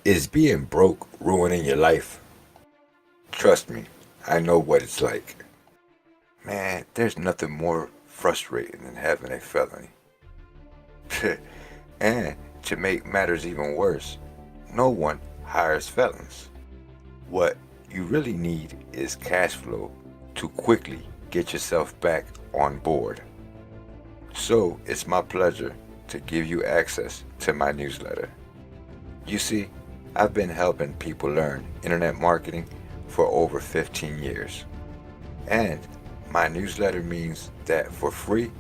Is being broke ruining your life? Trust me, I know what it's like. Man, there's nothing more frustrating than having a felony. And to make matters even worse, no one hires felons. What you really need is cash flow to quickly get yourself back on board. So it's my pleasure to give you access to my newsletter. You see, I've been helping people learn internet marketing for over 15 years. And my newsletter means that for free,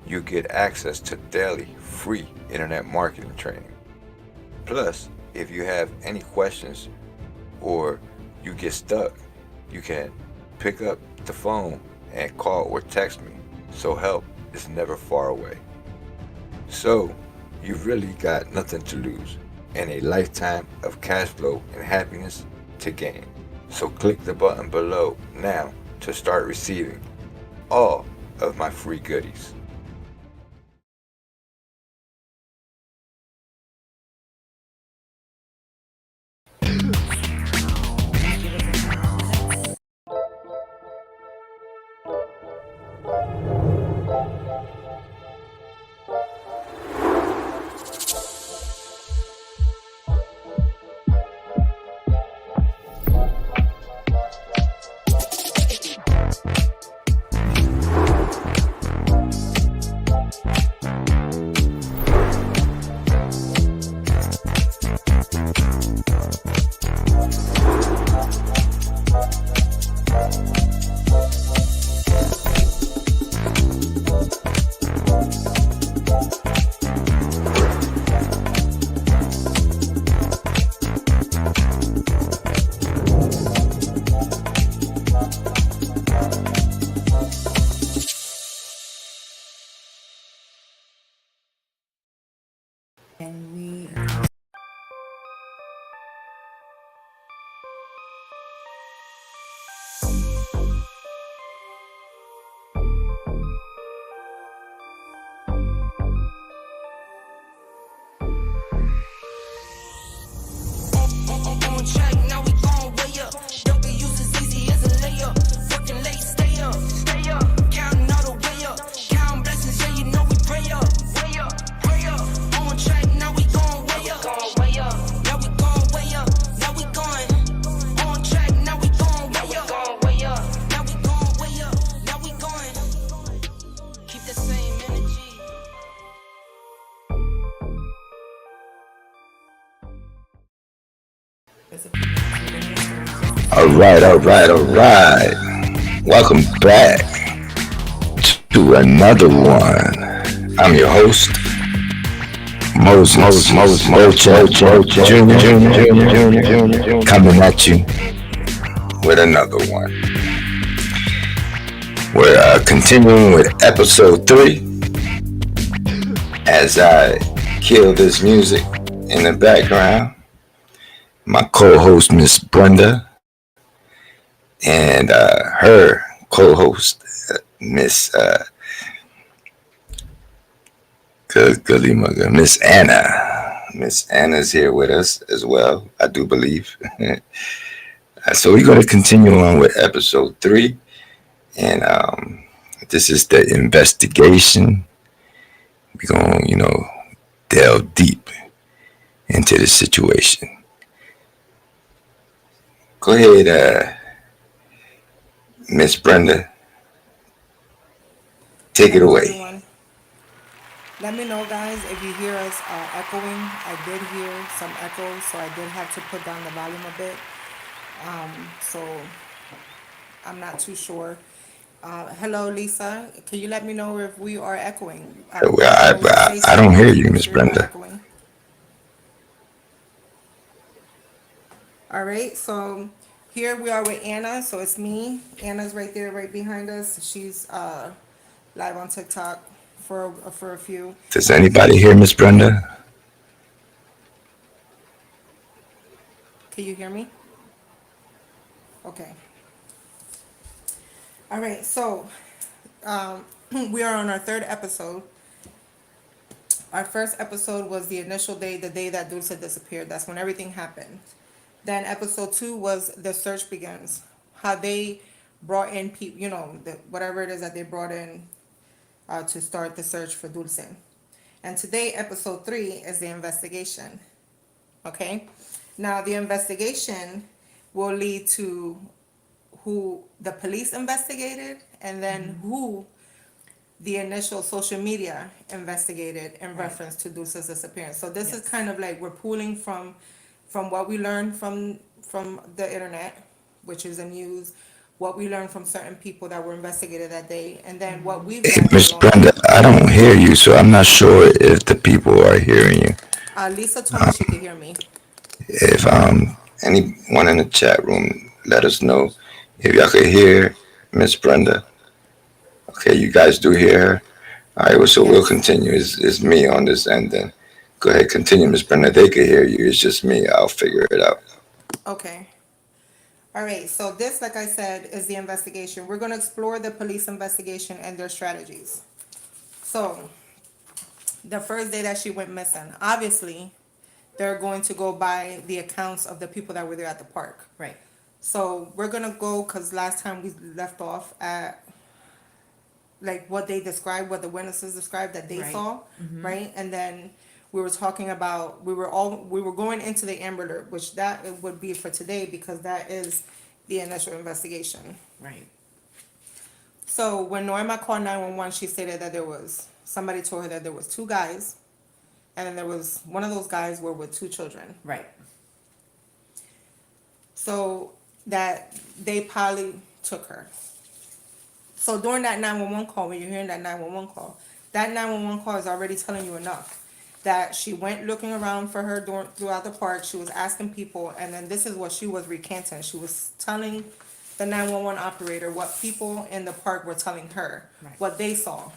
you get access to daily free internet marketing training. Plus, if you have any questions or you get stuck, you can pick up the phone and call or text me. So help is never far away. So, you've really got nothing to lose and a lifetime of cash flow and happiness to gain. So click the button below now to start receiving all of my free goodies. And we on track, now we going way up. Don't be used as easy as a layup. Working late, stay up, stay up. Counting all the way up. Counting blessings, yeah, you know we pray up, way up, pray up. On track, now we going way up, way up. Now we going way up, now we going. On track, now we going way up, way up. Now we going way up, now we going. Keep the same energy. All right. Welcome back to another one. I'm your host, Moises Beauchamp Jr. coming at you with another one. We're continuing with episode 3 as I kill this music in the background. My co-host, Miss Brenda, and her co-host, Miss Miss Anna. Miss Anna's here with us as well, I do believe. So we're going to continue on with episode 3, and this is the investigation. We're going to, delve deep into the situation. Go ahead, Miss Brenda. Take it Hello, away. everyone. Let me know, guys, if you hear us echoing. I did hear some echo, so I did have to put down the volume a bit. So I'm not too sure. Hello, Lisa. Can you let me know if we are echoing? Well, Let me know your I Facebook don't hear page you, if Miss you're not Brenda. echoing. All right, so here we are with Anna. So it's me. Anna's right there, right behind us. She's live on TikTok for a few. Does anybody hear Miss Brenda? Can you hear me? Okay. All right. So we are on our third episode. Our first episode was the initial day, the day that Dulce disappeared. That's when everything happened. Then episode 2 was the search begins. How they brought in people, whatever it is that they brought in to start the search for Dulce. And today, episode 3 is the investigation. Okay? Now, the investigation will lead to who the police investigated and then who the initial social media investigated in reference to Dulce's disappearance. So this is kind of like we're pulling from what we learned from the internet, which is the news, what we learned from certain people that were investigated that day, and then what we've gathered Miss along the Brenda, way. I don't hear you, so I'm not sure if the people are hearing you. Lisa told me she could hear me. If anyone in the chat room, let us know if y'all could hear Miss Brenda. Okay, you guys do hear her. All right, well, so we'll Yes. continue. It's me on this end then. Go ahead, continue, Miss Brenda. They could hear you. It's just me. I'll figure it out. Okay. All right. So this, like I said, is the investigation. We're going to explore the police investigation and their strategies. So the first day that she went missing, obviously, they're going to go by the accounts of the people that were there at the park. Right. So we're gonna go because last time we left off at like what they described, what the witnesses described that they Right. saw, right? And then we were talking about we were going into the Amber Alert, which that it would be for today because that is the initial investigation. Right. So when Norma called 911, she stated that there was somebody told her that there was two guys, and then there was one of those guys were with two children. Right. So that they probably took her. So during that 911 call, when you're hearing that 911 call, that 911 call is already telling you enough that she went looking around for her throughout the park. She was asking people, and then this is what she was recanting. She was telling the 911 operator what people in the park were telling her, Right. what they saw.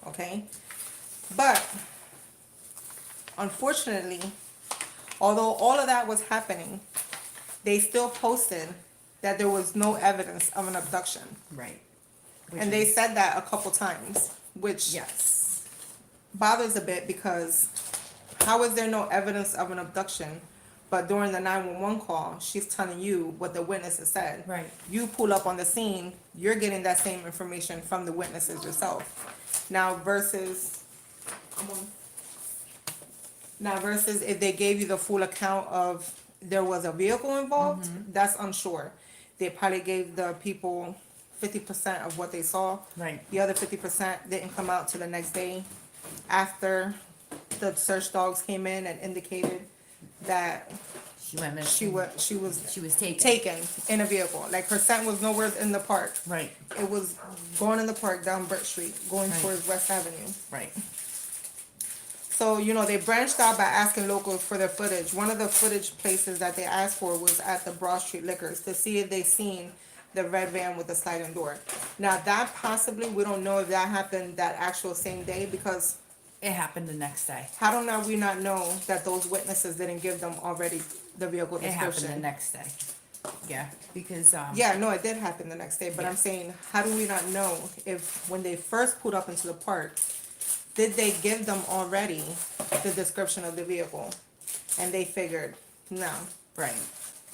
Okay? But unfortunately, although all of that was happening, they still posted that there was no evidence of an abduction. Right. And they said that a couple times, which Yes. bothers a bit because how is there no evidence of an abduction? But during the 911 call, she's telling you what the witnesses said. Right. You pull up on the scene, you're getting that same information from the witnesses yourself. Now versus if they gave you the full account of there was a vehicle involved, that's unsure. They probably gave the people 50% of what they saw. Right. The other 50% didn't come out till the next day after the search dogs came in and indicated that She went missing. she was She was taken. taken in a vehicle. Like her scent was nowhere in the park. Right. It was going in the park down Brick Street, going Right. towards West Avenue. Right. So, they branched out by asking locals for their footage. One of the footage places that they asked for was at the Broad Street Liquors to see if they seen the red van with the sliding door. Now that possibly, we don't know if that happened that actual same day because It happened the next day. how do not we not know that those witnesses didn't give them already the vehicle It happened the description? next day. Yeah, because Yeah, no, it did happen the next day, but Yeah. I'm saying, how do we not know if when they first pulled up into the park, did they give them already the description of the vehicle? And they figured, no, right,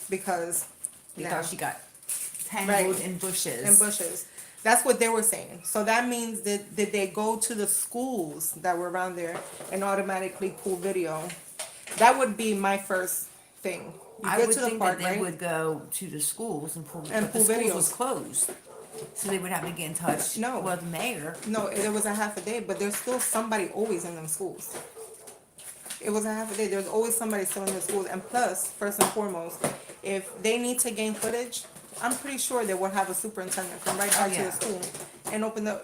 because because no. she got tangled Right. in bushes. In bushes. That's what they were saying. So that means that did they go to the schools that were around there and automatically pull video? That would be my first thing. You I get would to the think park, that they right? would go to the schools and pull, And but pull the schools videos. was closed, so they would have to get in touch. No. with the mayor. No, it was a half a day, but there's still somebody always in them schools. It was a half a day. There's always somebody still in the schools. And plus, first and foremost, if they need to gain footage, I'm pretty sure they will have a superintendent come right out to yeah. the school and open the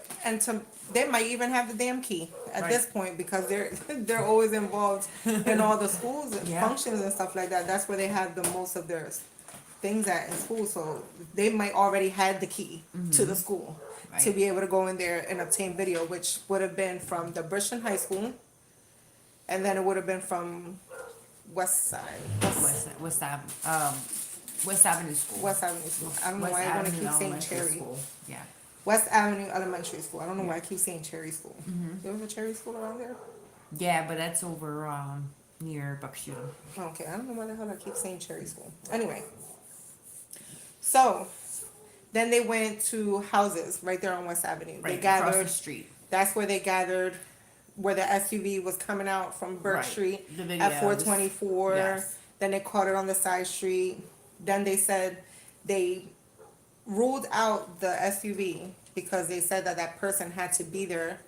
they might even have the damn key at Right. this point because they're always involved in all the schools and Yeah. functions and stuff like that. That's where they have the most of their things at in school. So they might already had the key to the school to Right. be able to go in there and obtain video, which would have been from the Christian High School, and then it would have been from West Side, West Avenue School. West Avenue School. I don't know West why I want to Avenue keep saying Elementary Cherry. School. Yeah. West Avenue Elementary School. I don't know why I keep saying Cherry School. There was a Cherry School around there. Yeah, but that's over near Buckshot. Okay, I don't know why the hell I keep saying Cherry School. Anyway, so then they went to houses right there on West Avenue. They Right across the gathered. street. That's where they gathered, where the SUV was coming out from Burke Right. Street The at videos. 424. Yes. Then they caught it on the side street. Then they said they ruled out the SUV because they said that that person had to be there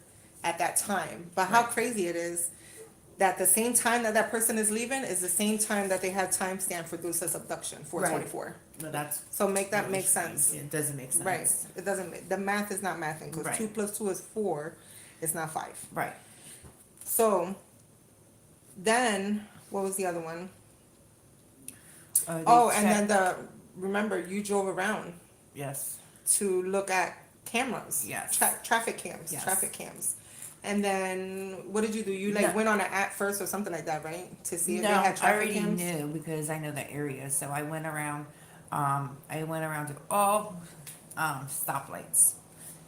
at that time. But how Right. crazy it is that the same time that that person is leaving is the same time that they had timestamp for Dulce's abduction, 424. No, that's So make that really make strange. sense. It doesn't make sense. Right. It doesn't, the math is not mathing because Right. 2 plus 2 is 4. It's not 5. Right. So then, what was the other one? They Oh, and then checked- remember, you drove around yes. to look at cameras. Yes. Traffic cams. Yes. Traffic cams. And then, what did you do? You No. went on an app first or something like that, right? To see if No, they had I traffic already cams? knew because I know the area. So I went around. To all stoplights.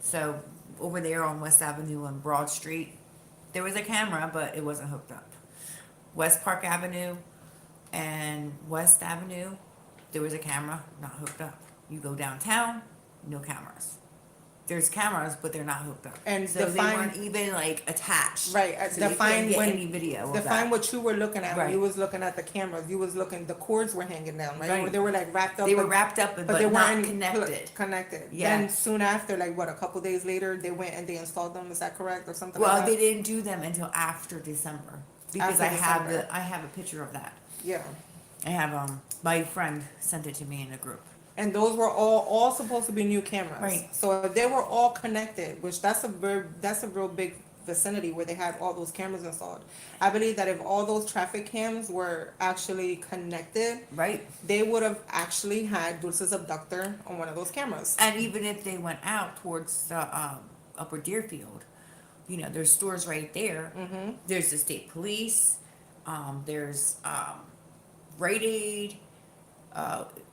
So over there on West Avenue and Broad Street, there was a camera, but it wasn't hooked up. West Park Avenue and West Avenue, there was a camera not hooked up. You go downtown, no cameras. There's cameras, but they're not hooked up. And so define- they weren't even like attached. Right, So they define couldn't get when- any video of Define that. what you were looking at when Right. you was looking at the cameras. You was looking, the cords were hanging down, right? Right. Or they were like wrapped up. They were wrapped up, but they not weren't connected. Connected. Yeah. Then soon after, like what, a couple days later, they went and they installed them. Is that correct or something Well, like they that? didn't do them until after December because After I December. have a picture of that. Yeah. I have my friend sent it to me in the group. And those were all supposed to be new cameras. Right. So if they were all connected, which that's a real big vicinity where they had all those cameras installed. I believe that if all those traffic cams were actually connected, Right. they would have actually had Dulce's abductor on one of those cameras. And even if they went out towards the Upper Deerfield, there's stores right there. Mm-hmm. There's the state police. There's Rite Aid.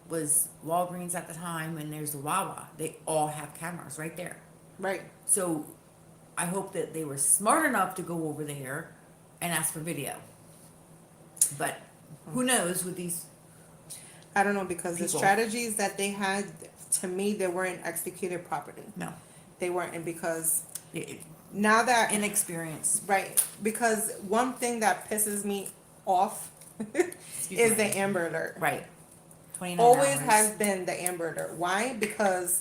Was Walgreens at the time, and there's the Wawa. They all have cameras right there. Right. So I hope that they were smart enough to go over there and ask for video. But who knows with these? I don't know, because the People. strategies that they had, to me, they weren't executed properly. No, They weren't, and because it- now that inexperience. right, because one thing that pisses me off is the Amber Alert. Right. 29 Always hours. has been the Amber Alert. Why? Because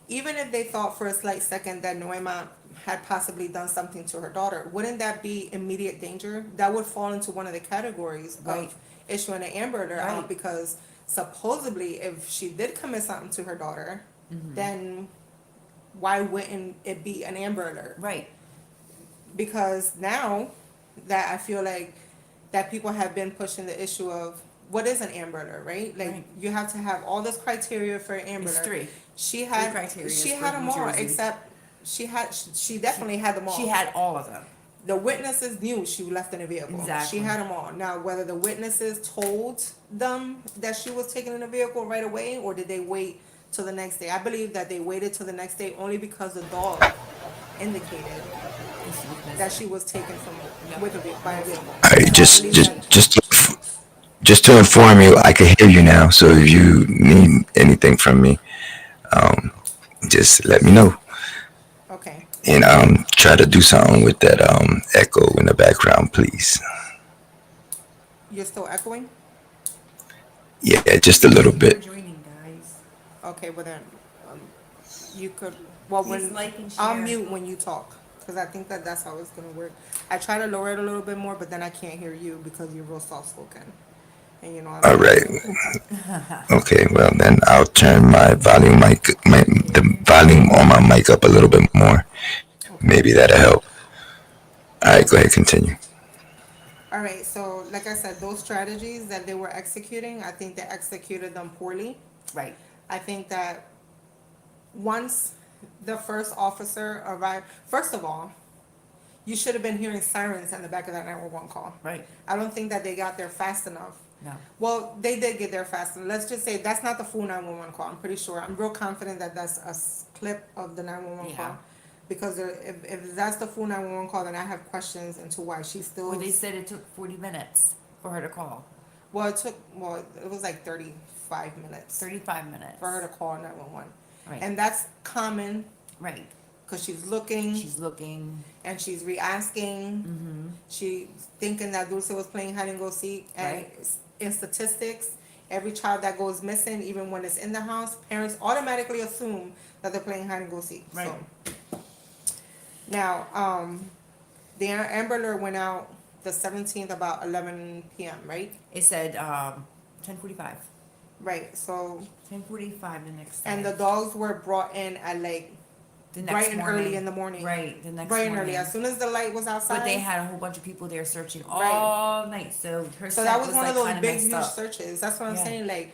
even if they thought for a slight second that Noema had possibly done something to her daughter, wouldn't that be immediate danger? That would fall into one of the categories Right. of issuing an Amber Alert out, Right. because supposedly if she did commit something to her daughter, Mm-hmm. then why wouldn't it be an Amber Alert? Right. Because now that I feel like that people have been pushing the issue of what is an Amber Alert, right? Like Right. you have to have all this criteria for an Amber It's Alert. 3. She had criteria she for had them New all, Jersey. except she definitely had them all. She had all of them. The witnesses knew she left in a vehicle. Exactly. She had them all. Now, whether the witnesses told them that she was taken in a vehicle right away, or did they wait till the next day? I believe that they waited till the next day only because the dog indicated And she was missing. that she was taken from with by a vehicle. All right, So I just believe just that- just to inform you, I can hear you now. So if you need anything from me, just let me know, okay. and try to do something with that echo in the background, please. You're still echoing? Yeah, just a little bit. Joining, guys. Okay, well then, you could, well, Please when, like and I'll share. mute when you talk, because I think that that's how it's gonna work. I try to lower it a little bit more, but then I can't hear you because you're real soft spoken. And you know, I'm. All right. Okay. Well, then I'll turn my the volume on my mic up a little bit more. Maybe that'll help. All right. Go ahead. Continue. All right, so like I said, those strategies that they were executing, I think they executed them poorly. Right. I think that once the first officer arrived, first of all, you should have been hearing sirens in the back of that 911 call. Right. I don't think that they got there fast enough. No. Well, they did get there fast enough. Let's just say that's not the full 911 call. I'm pretty sure. I'm real confident that that's a clip of the 911 Yeah. call. Because if that's the full 911 call, then I have questions into why she's still. Well, they said it took 40 minutes for her to call. Well, it was like 35 minutes 35 minutes. for her to call 911. Right. And that's common Right. because she's looking She's looking. and she's re-asking. She's thinking that Dulce was playing hide and go seek. And Right. in statistics, every child that goes missing, even when it's in the house, parents automatically assume that they're playing hide and go seek. Right. So, now, the Amber Alert went out the 17th about 11 p.m., right? It said 10:45. Right. So, 10:45 the next day. and the dogs were brought in at like the next bright and morning. early in the morning. Right. The next Bright and morning. early. As soon as the light was outside. But they had a whole bunch of people there searching all night. So her So scent that was one like of those kinda big, messed huge up. searches. That's what I'm Yeah. saying. Like,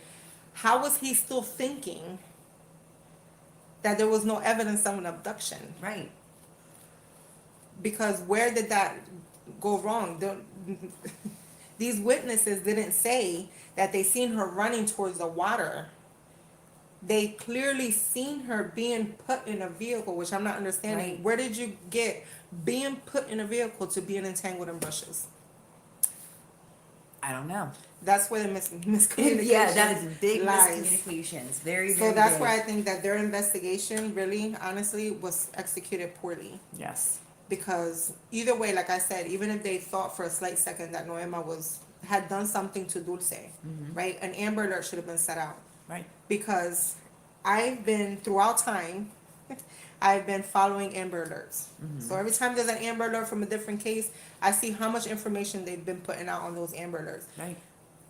how was he still thinking that there was no evidence of an abduction? Right. Because where did that go wrong? These witnesses didn't say that they seen her running towards the water. They clearly seen her being put in a vehicle, which I'm not understanding. Right. Where did you get being put in a vehicle to being entangled in bushes? I don't know. That's where the miscommunication Yeah, that is a big lies. miscommunication. It's very, So very that's big. why I think that their investigation really, honestly, was executed poorly. Yes. Because either way, like I said, even if they thought for a slight second that Noema had done something to Dulce, right? An Amber Alert should have been set out. Right. Because I've been, throughout time, I've been following Amber Alerts. So every time there's an Amber Alert from a different case, I see how much information they've been putting out on those Amber Alerts. Right.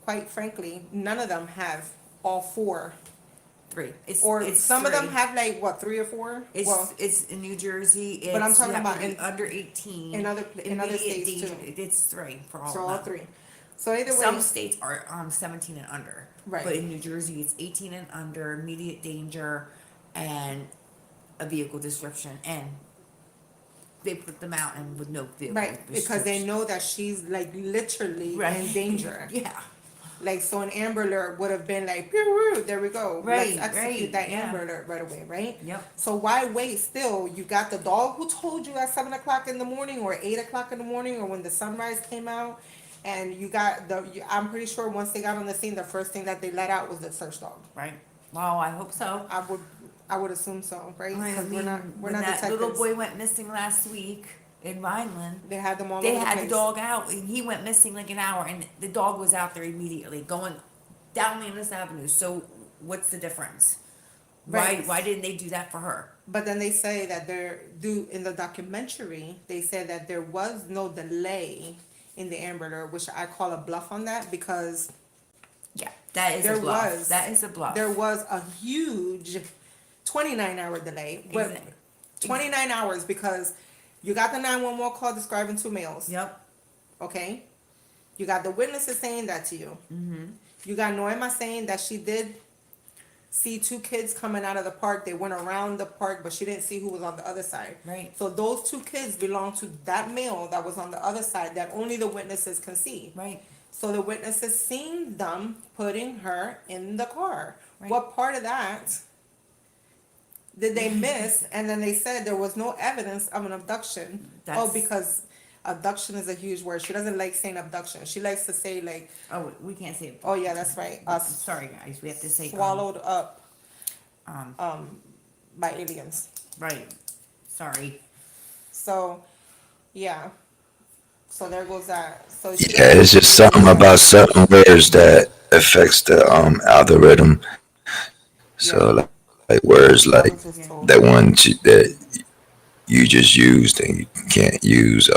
Quite frankly, none of them have all four. 3. Or some of them 3. have like, what, 3 or 4? It's in New Jersey. It's, But I'm talking you have about to be in- under 18. in other Immediate states, danger. too. It's 3 for all So of all them. 3. So either way, Some states are 17 and under. Right. But in New Jersey, it's 18 and under, immediate danger, and a vehicle description. And they put them out and with no vehicle right, because they description. know that she's like literally Right. in danger. Yeah. Like, so an Amber Alert would have been like, "Pew, there we go. Right, Let's execute right, that yeah. Amber Alert right away, right? Yep. So why wait still? You got the dog who told you at 7 o'clock in the morning or 8 o'clock in the morning or when the sunrise came out. And you got I'm pretty sure once they got on the scene, the first thing that they let out was the search dog. Right. Well, I hope so. I would assume so, right? I Because mean, we're when not that detectives. little boy went missing last week in Vineland, They had them all they over the had place. the dog out, and he went missing like an hour, and the dog was out there immediately, going down Landis Avenue. So what's the difference? Right. Why didn't they do that for her? But then they say that in the documentary, they said that there was no delay in the Amber Alert, which I call a bluff on that because Yeah, that is there a bluff. was That is a bluff. There was a huge 29-hour delay. But Exactly. 29 hours because you got the 911 call describing 2 males. Yep. Okay? You got the witnesses saying that to you. Mm-hmm. You got Noema saying that she did see 2 kids coming out of the park. They went around the park, but she didn't see who was on the other side. Right. So those 2 kids belong to that male that was on the other side that only the witnesses can see. Right. So the witnesses seen them putting her in the car. Right. What part of that did they miss? And then they said there was no evidence of an abduction. That's- Because abduction is a huge word. She doesn't like saying abduction. She likes to say like, Oh, we can't say it. oh yeah, that's right. I'm Us sorry, guys. We have to say swallowed up Um, by aliens. right. Sorry. So yeah. So there goes that. So Yeah, it's just something about certain words that affects the algorithm. So like words like that one that you just used and you can't use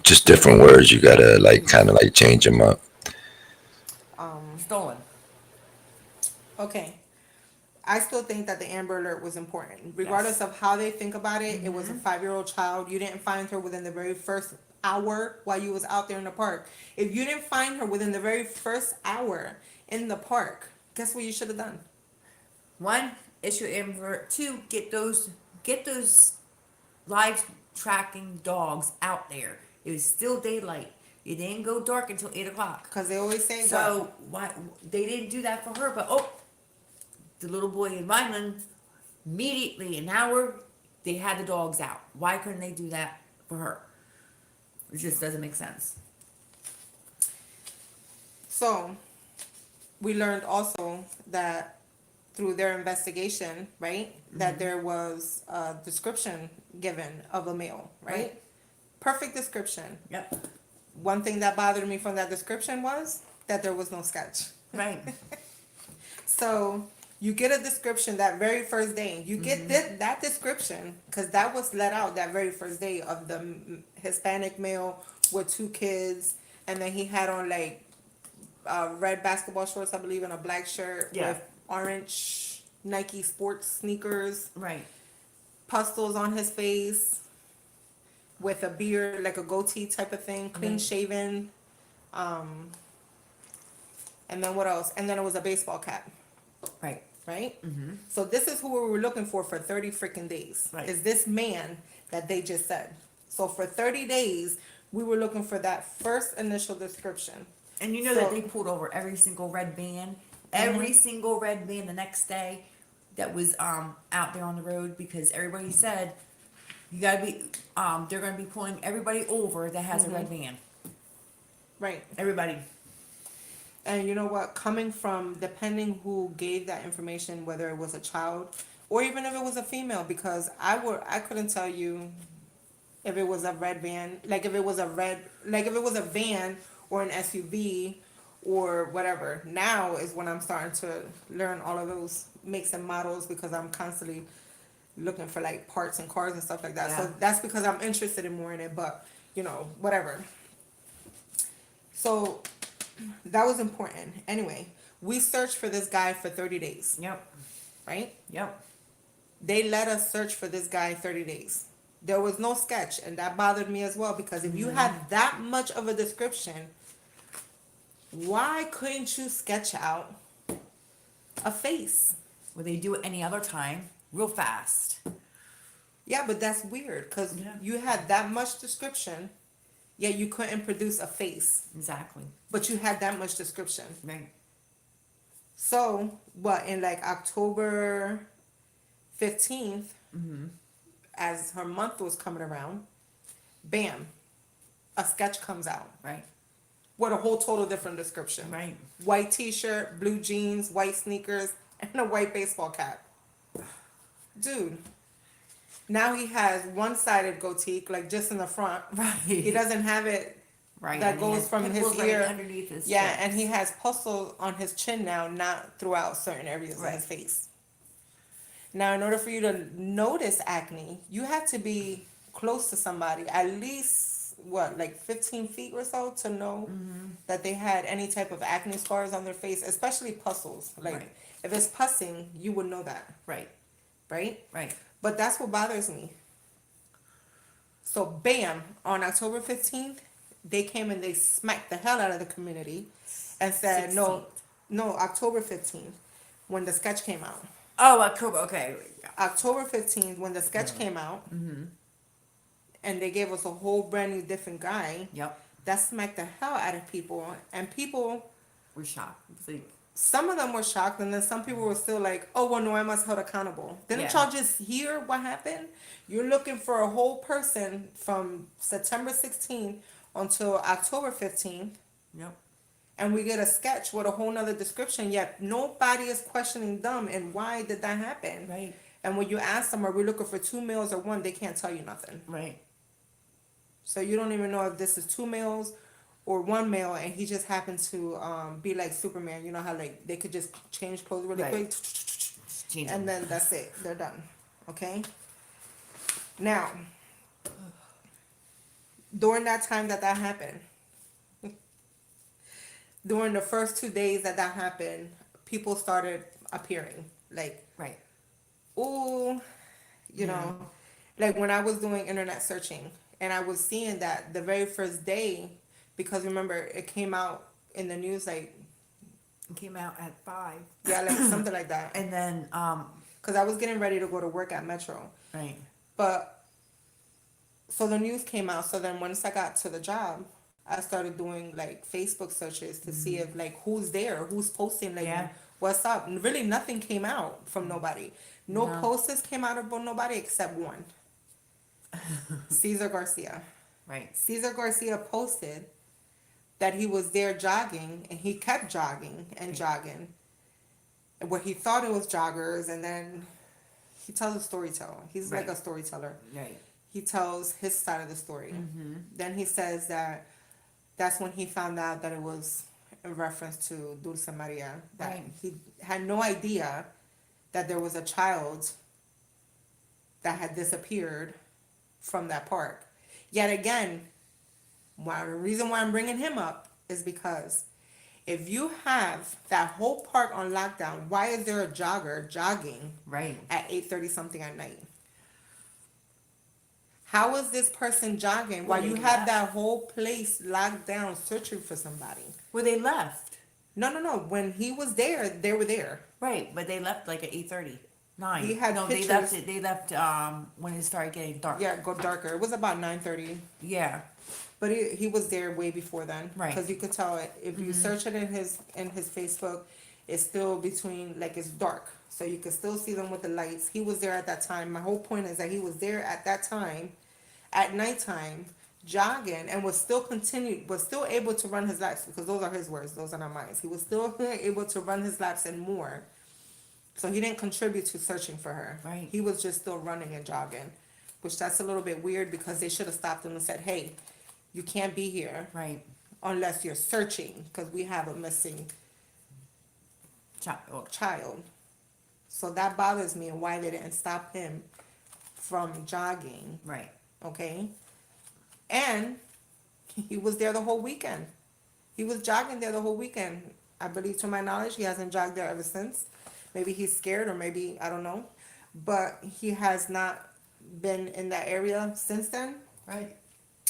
just different words. You gotta like kind of like change them up. Stolen. Okay. I still think that the Amber Alert was important. Regardless of how they think about it, it was a 5-year-old child. You didn't find her within the very first hour while you was out there in the park. If you didn't find her within the very first hour in the park, guess what you should have done? 1, issue Amber. 2, get those live tracking dogs out there. It was still daylight. It didn't go dark until 8 o'clock. Because they always say, So why they didn't do that for her? But the little boy in Vineland immediately an hour They had the dogs out. Why couldn't they do that for her? It just doesn't make sense. So we learned also that through their investigation, right, that there was a description given of a male, right? Perfect description. Yep. One thing that bothered me from that description was that there was no sketch. Right. So you get a description that very first day. You get that description because that was let out that very first day of the Hispanic male with 2 kids, and then he had on like red basketball shorts, I believe, and a black shirt Yeah. with orange Nike sports sneakers, Right. pustules on his face, with a beard, like a goatee type of thing, clean shaven. And then what else? And then it was a baseball cap, Right. right? So this is who we were looking for 30 freaking days. Right. Is this man that they just said. So for 30 days, we were looking for that first initial description. And you know that So- they pulled over every single red van, every single red van the next day that was out there on the road, because everybody said you gotta be they're gonna be pulling everybody over that has a red van. Right. Everybody. And you know what? Coming from, depending who gave that information, whether it was a child or even if it was a female, because I couldn't tell you if it was a red van, like if it was a van or an SUV or whatever. Now is when I'm starting to learn all of those makes and models, because I'm constantly looking for like parts and cars and stuff like that. Yeah. So that's because I'm interested in more in it, but you know, whatever. So that was important. Anyway, we searched for this guy for 30 days, Yep. right? Yep. They let us search for this guy 30 days. There was no sketch, and that bothered me as well, because if you had that much of a description, why couldn't you sketch out a face? Well, they do it any other time, real fast. Yeah, but that's weird, because Yeah. you had that much description, yet you couldn't produce a face, Exactly. but you had that much description. Right. So, what, in like October 15th, as her month was coming around, bam, a sketch comes out Right. with a whole total different description. Right. White t-shirt, blue jeans, white sneakers, and a white baseball cap. Dude. Now he has one-sided goatee, like just in the front. Right. He doesn't have it Right. that and he goes has from his pimples right ear. underneath his Yeah, chin. and he has pustules on his chin now, not throughout certain areas of his face. Now, in order for you to notice acne, you have to be close to somebody, at least, what, like 15 feet or so, to know that they had any type of acne scars on their face, especially pustules. Like, Right. if it's pussing, you would know that, Right. right? Right. But that's what bothers me. So, bam, on October 15th, they came and they smacked the hell out of the community and said, no, 16th. October 15th, when the sketch came out. Oh, October. Okay. October 15th, when the sketch came out, and they gave us a whole brand new different guy, Yep. that smacked the hell out of people. And people, We're shocked. It's like, some of them were shocked, and then some people were still like, oh, well, no, I must hold accountable. Didn't Yeah. y'all just hear what happened? You're looking for a whole person from September 16th until October 15th, yep. and we get a sketch with a whole nother description, yet nobody is questioning them and why did that happen. Right. And when you ask them, are we looking for 2 males or 1, they can't tell you nothing. Right. So you don't even know if this is 2 males or 1 male, and he just happens to be like Superman. You know how like they could just change clothes really Right. quick, Change and it. then that's it. They're done. Okay. Now, during that time that happened, during the first 2 days that happened, people started appearing. Like, Right. ooh, you know, like when I was doing internet searching and I was seeing that the very first day, because remember it came out in the news like, It came out at 5. yeah, like something like that. And then, Because I was getting ready to go to work at Metro. right. But, so the news came out. So then once I got to the job, I started doing like Facebook searches to see if like who's there, who's posting, like Yeah. what's up. And really, nothing came out from nobody. No No. posters came out about nobody except one, Cesar Garcia. Right. Cesar Garcia posted that he was there jogging, and he kept jogging and jogging, where he thought it was joggers, and then he tells a storyteller. He's like Right. a storyteller. Right. He tells his side of the story. Then he says that that's when he found out that it was in reference to Dulce Maria. That Right. he had no idea that there was a child that had disappeared from that park. Yet again, the reason why I'm bringing him up is because if you have that whole park on lockdown, why is there a jogger jogging Right. at 8:30 something at night? How is this person jogging while Well, you they have left. that whole place locked down searching for somebody? Well, they left. No, no, no. When he was there, they were there. Right, but they left like at 8:30. 9. He had no, pictures. they left it. They left when it started getting dark. Yeah, go darker. It was about 9:30, Yeah. but he was there way before then. Right. Because you could tell it if you search it in his Facebook, it's still between like it's dark, so you could still see them with the lights. He was there at that time. My whole point is that he was there at that time, at nighttime, jogging, and was still able to run his laps, because those are his words, those are not mine. He was still able to run his laps and more. So he didn't contribute to searching for her. Right. He was just still running and jogging, which that's a little bit weird, because they should have stopped him and said, "Hey, you can't be here Right. unless you're searching, because we have a missing Oh, child." So that bothers me, and why they didn't stop him from jogging. right. Okay, and he was there the whole weekend. He was jogging there the whole weekend. I believe, to my knowledge, he hasn't jogged there ever since. Maybe he's scared, or maybe I don't know, but he has not been in that area since then. Right.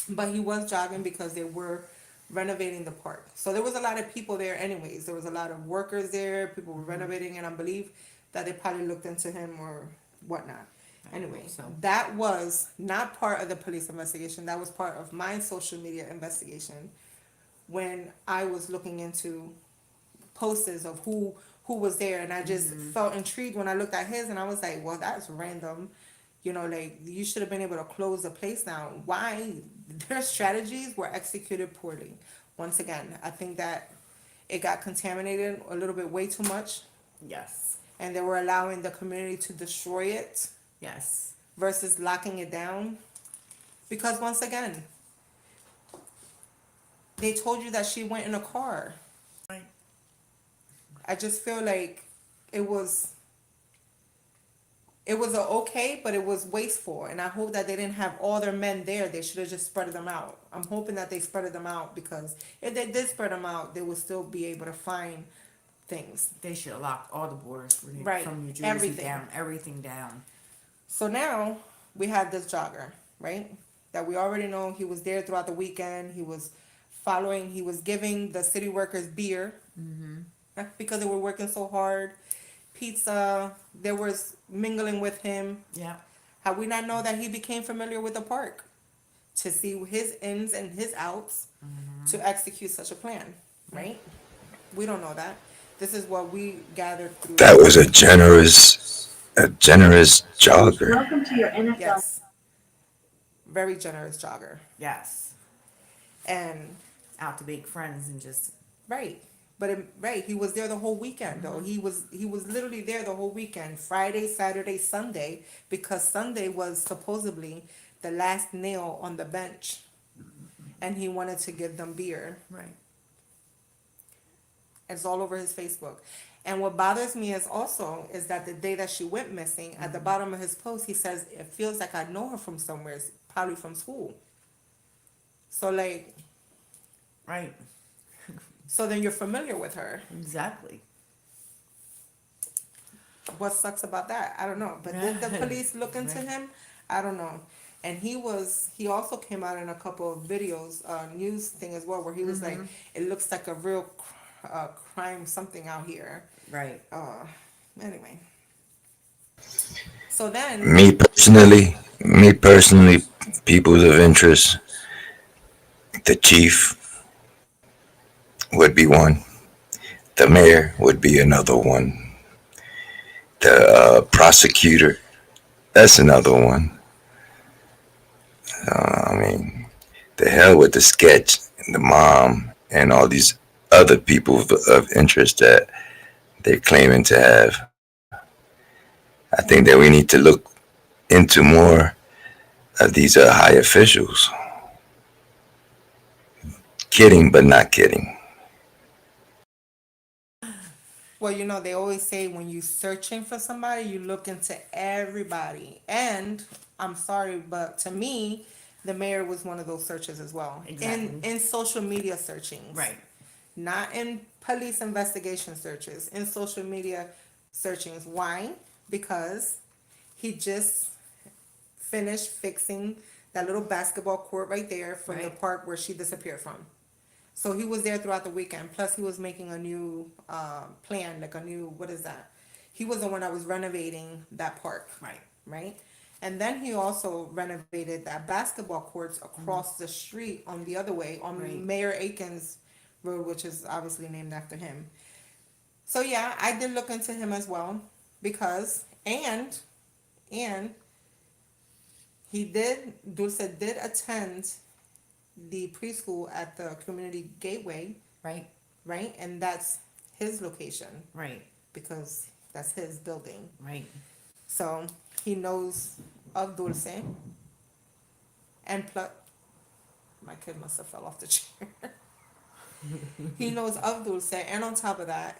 But he was jogging because they were renovating the park. So there was a lot of people there anyways. There was a lot of workers there. People were renovating, and I believe that they probably looked into him or whatnot. Anyway, so. that was not part of the police investigation. That was part of my social media investigation when I was looking into posters of who was there, and I just felt intrigued when I looked at his, and I was like, well, that's random. You know, like, you should have been able to close the place down. Why? Their strategies were executed poorly. Once again, I think that it got contaminated a little bit way too much, Yes. and they were allowing the community to destroy it Yes. versus locking it down. Because once again, they told you that she went in a car. Right. I just feel like it was a okay, but it was wasteful, and I hope that they didn't have all their men there. They should have just spread them out. I'm hoping that they spread them out, because if they did spread them out, they would still be able to find things. They should have locked all the borders from Right, New Jersey everything. down, everything down. So now we have this jogger, right? That we already know he was there throughout the weekend. He was giving the city workers beer because they were working so hard. Pizza, there was mingling with him. Yeah. How we not know that he became familiar with the park to see his ins and his outs to execute such a plan, right? We don't know that. This is what we gathered through. That was a generous jogger. Welcome to your NFL. Yes. Very generous jogger. Yes. And Out to make friends and just right. But he was there the whole weekend though. He was literally there the whole weekend, Friday, Saturday, Sunday, because Sunday was supposedly the last nail on the bench, and he wanted to give them beer. right. It's all over his Facebook. And what bothers me is that the day that she went missing, at the bottom of his post, he says, "It feels like I know her from somewhere, probably from school." So like, Right. so then you're familiar with her. Exactly. What sucks about that? I don't know. But did the police look into him? I don't know. And he also came out in a couple of videos, news thing as well, where he was like, it looks like a real crime something out here. Right. Anyway. So then, Me personally, peoples of interest, the chief, would be one. The mayor would be another one. The prosecutor, that's another one. I mean, the hell with the sketch, and the mom, and all these other people of interest that they're claiming to have. I think that we need to look into more of these high officials. Kidding, but not kidding. Well, they always say when you searching for somebody, you look into everybody. And I'm sorry, but to me, the mayor was one of those searches as well. Exactly. In social media searchings. Right. Not in police investigation searches, in social media searchings. Why? Because he just finished fixing that little basketball court right there from the Right. park where she disappeared from. So he was there throughout the weekend. Plus, he was making a new plan, like a new, what is that? He was the one that was renovating that park, Right. right? And then he also renovated that basketball courts across the street on the other way on Right. Mayor Aiken's road, which is obviously named after him. So yeah, I did look into him as well because and Dulce did attend the preschool at the community gateway, Right. right? And that's his location Right. because that's his building. Right. So he knows of Dulce and plus my kid must have fell off the chair. He knows of Dulce and on top of that,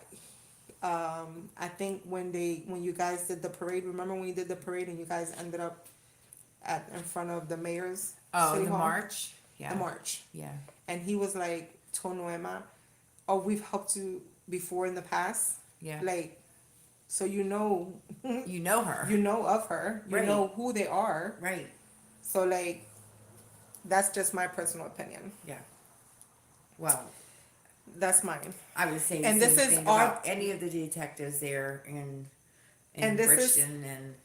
I think when you guys did the parade, remember when you did the parade and you guys ended up in front of the mayor's Oh, city the hall? march. Yeah. The march. Yeah. And he was like, Tonoema, oh, we've helped you before in the past. Yeah. Like, so You know her. you know of her, you Right. know who they are. Right. So like, that's just my personal opinion. Yeah. Well, That's mine. I would say the And same this is thing our- about any of the detectives there in And this is- Bridgeton and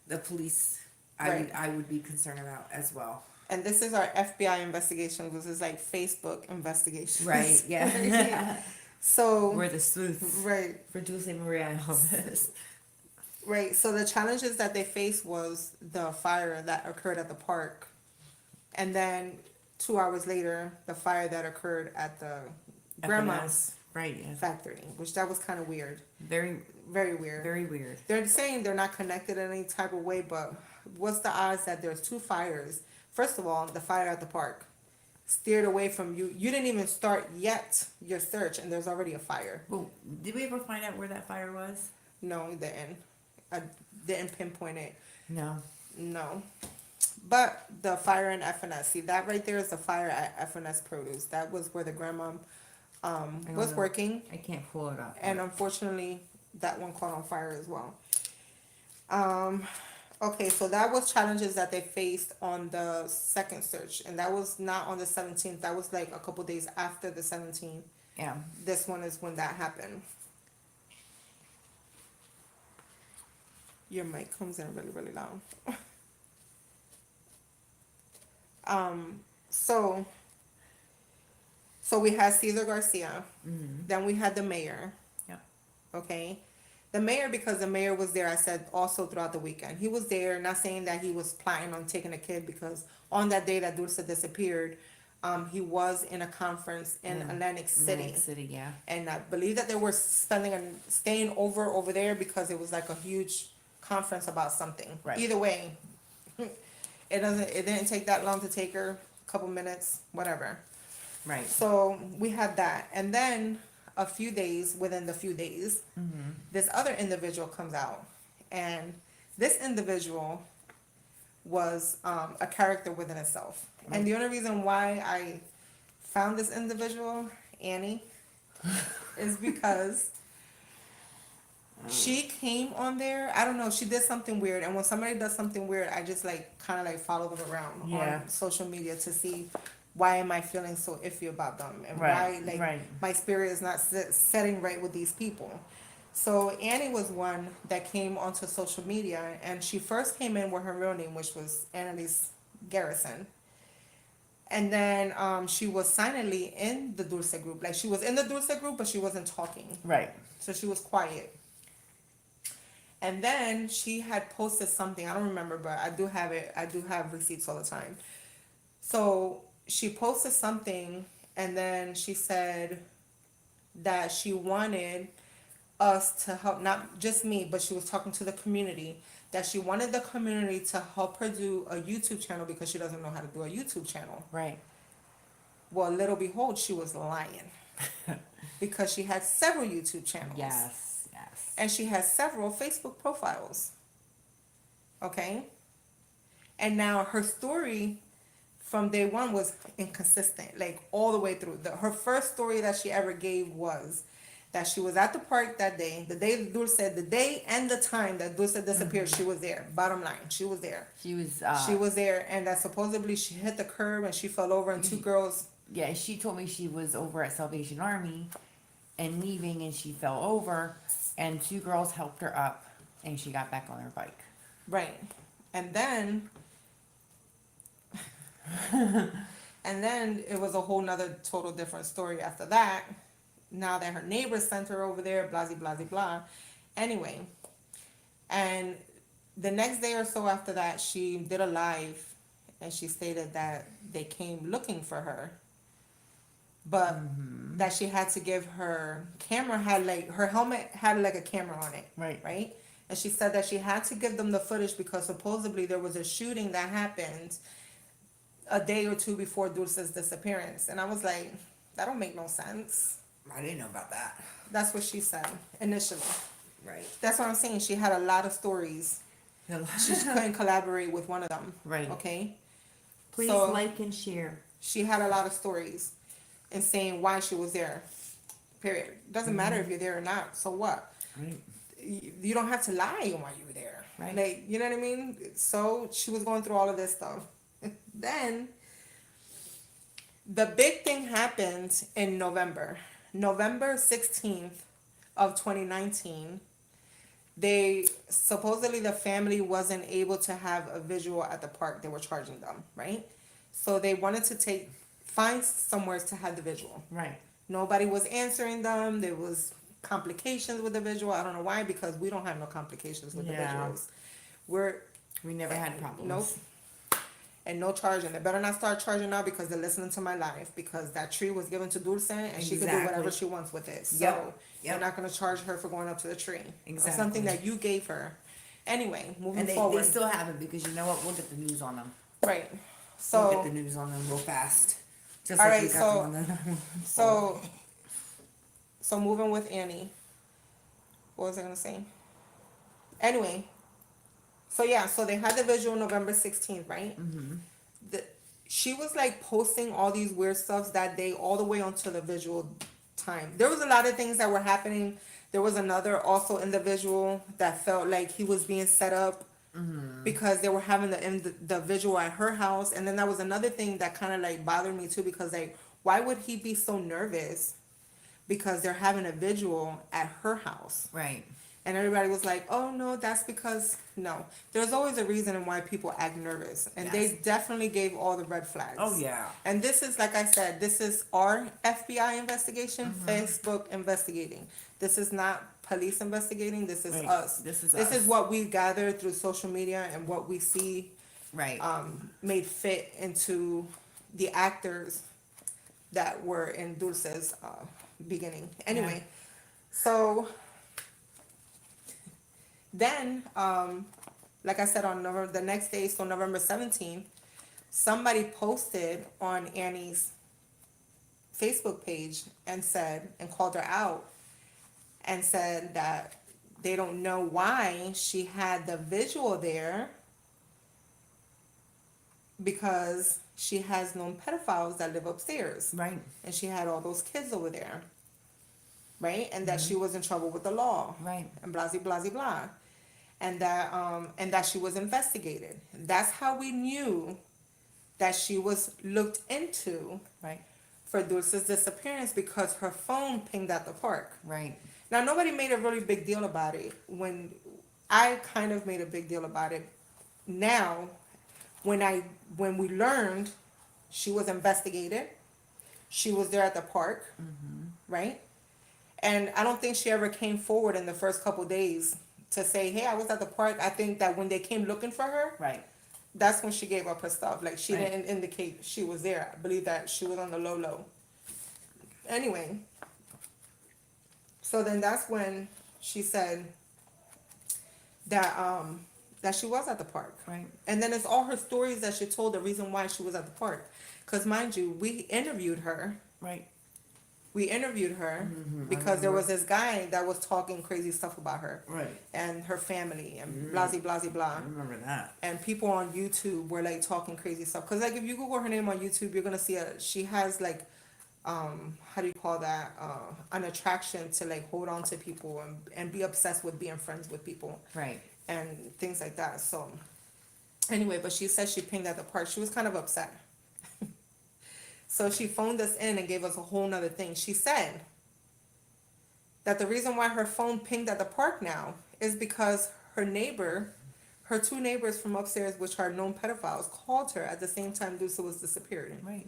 the police. Right. I would be concerned about as well. And this is our FBI investigation, which is like Facebook investigations. Right. Yeah. So, We're the sleuths right, for Dulce Maria and all this. right. So the challenges that they faced was the fire that occurred at the park. And then 2 hours later, the fire that occurred at the grandma's Right. Yeah. factory, which that was kind of weird. Very, Very weird. very weird. They're saying they're not connected in any type of way, but what's the odds that there's two fires? First of all, the fire at the park steered away from you. You didn't even start yet your search, and there's already a fire. Well, did we ever find out where that fire was? No, it didn't. I didn't pinpoint it. No. No. But the fire in FNS, see that right there is the fire at FNS Produce. That was where the grandma don't was know. working, I can't pull it up. and unfortunately, that one caught on fire as well. Okay, so that was challenges that they faced on the second search, and that was not on the 17th. That was like a couple days after the 17th. Yeah. This one is when that happened. Your mic comes in really, really loud. So we had Cesar Garcia, then we had the mayor. Yeah. Okay. The mayor, because the mayor was there, I said also throughout the weekend. He was there, not saying that he was planning on taking a kid, because on that day that Dulce disappeared, he was in a conference in Atlantic City. Atlantic City, yeah. And I believe that they were staying over there because it was like a huge conference about something. Right. Either way, it didn't take that long to take her, a couple minutes, whatever. Right. So we had that, and then within the few days, this other individual comes out, and this individual was a character within itself. And the only reason why I found this individual, Annie, is because she came on there. I don't know. She did something weird, and when somebody does something weird, I just like kind of like follow them around Yeah. on social media to see why am I feeling so iffy about them, and Right, why like right. my spirit is not setting right with these people. So Annie was one that came onto social media, and she first came in with her real name, which was Annalise Garrison. And then she was silently in the Dulce group. Like she was in the Dulce group, but she wasn't talking. Right. So she was quiet. And then she had posted something. I don't remember, but I do have it. I do have receipts all the time. So she posted something, and then she said that she wanted us to help, not just me, but she was talking to the community, that she wanted the community to help her do a YouTube channel because she doesn't know how to do a YouTube channel. Right. Well, little behold, she was lying because she had several YouTube channels. Yes. Yes. And she has several Facebook profiles. Okay? And now her story from day one was inconsistent, like all the way through. Her first story that she ever gave was that she was at the park that day, Dulce, the day and the time that Dulce disappeared, she was there. Bottom line, she was there. She was. She was there, and that supposedly she hit the curb and she fell over, and two girls. Yeah, she told me she was over at Salvation Army and leaving, and she fell over, and two girls helped her up, and she got back on her bike. Right. And then and then it was a whole nother total different story after that. Now that her neighbors sent her over there, blah blah blah blah. Anyway, and the next day or so after that, she did a live, and she stated that they came looking for her, but that she had to give her camera had like her helmet had like a camera on it. Right. Right. And she said that she had to give them the footage because supposedly there was a shooting that happened a day or two before Dulce's disappearance. And I was like, that don't make no sense. I didn't know about that. That's what she said initially. Right. That's what I'm saying. She had a lot of stories. She just couldn't collaborate with one of them. Right. Okay. Please So- like and share. She had a lot of stories and saying why she was there. Period. Doesn't matter if you're there or not. So what? Right. You don't have to lie on why you were there. Right. Like, you know what I mean? So she was going through all of this stuff. Then the big thing happened in November. November 16th of 2019. They supposedly the family wasn't able to have a visual at the park. They were charging them, right? So they wanted to find somewhere to have the visual. Right. Nobody was answering them. There was complications with the visual. I don't know why, because we don't have no complications with the Yeah. visuals. We never had problems. Nope. And no charging. They better not start charging now because they're listening to my live, because that tree was given to Dulce and she can do whatever Exactly. she wants with it. So Yep. they're not going to charge her for going up to the tree. Exactly. Or something that you gave her. Anyway, moving And they forward. still haven't, because you know what? We'll get the news on them. Right. We'll So, get the news on them real fast. Just All like right, we got so- them on the so moving with Annie. What was I going to say? Anyway. So yeah, so they had the visual November 16th, right? Mm-hmm. She was like posting all these weird stuff that day all the way until the visual time. There was a lot of things that were happening. There was another also individual that felt like he was being set up because they were having the visual at her house. And then that was another thing that kind of like bothered me too, because like, why would he be so nervous because they're having a visual at her house? Right. And everybody was like, oh no, that's because, no. There's always a reason why people act nervous. And Yes. they definitely gave all the red flags. Oh, yeah. And this is, like I said, this is our FBI investigation, Facebook investigating. This is not police investigating, this is Right. us. This is This us. is what we gathered through social media and what we see Right. made fit into the actors that were in Dulce's beginning. Anyway, so then, like I said, on the next day, so November 17th, somebody posted on Annie's Facebook page and called her out and said that they don't know why she had the visual there, because she has known pedophiles that live upstairs. Right. And she had all those kids over there. Right? And that she was in trouble with the law. Right. And blah, blah, blah, blah. And that she was investigated. That's how we knew that she was looked into Right. for Dulce's disappearance, because her phone pinged at the park. Right. Now, nobody made a really big deal about it. When I kind of made a big deal about it. Now, when we learned She was investigated. She was there at the park, right? And I don't think she ever came forward in the first couple days to say, "Hey, I was at the park." I think that when they came looking for her, Right. that's when she gave up her stuff. Like she Right. didn't indicate she was there. I believe that she was on the low low. Anyway, so then that's when she said that she was at the park. Right. And then it's all her stories that she told the reason why she was at the park. Cause mind you, we interviewed her. Right. We interviewed her because there was this guy that was talking crazy stuff about her Right. and her family and blah blah blah blah. I remember that. And people on YouTube were like talking crazy stuff. Cause like if you Google her name on YouTube, you're gonna see she has like how do you call that, an attraction to like hold on to people and be obsessed with being friends with people Right. and things like that. So anyway, but she said she pinged at the park. She was kind of upset. So she phoned us in and gave us a whole nother thing. She said that the reason why her phone pinged at the park now is because her neighbor, her two neighbors from upstairs, which are known pedophiles, called her at the same time Dulce was disappeared. Right.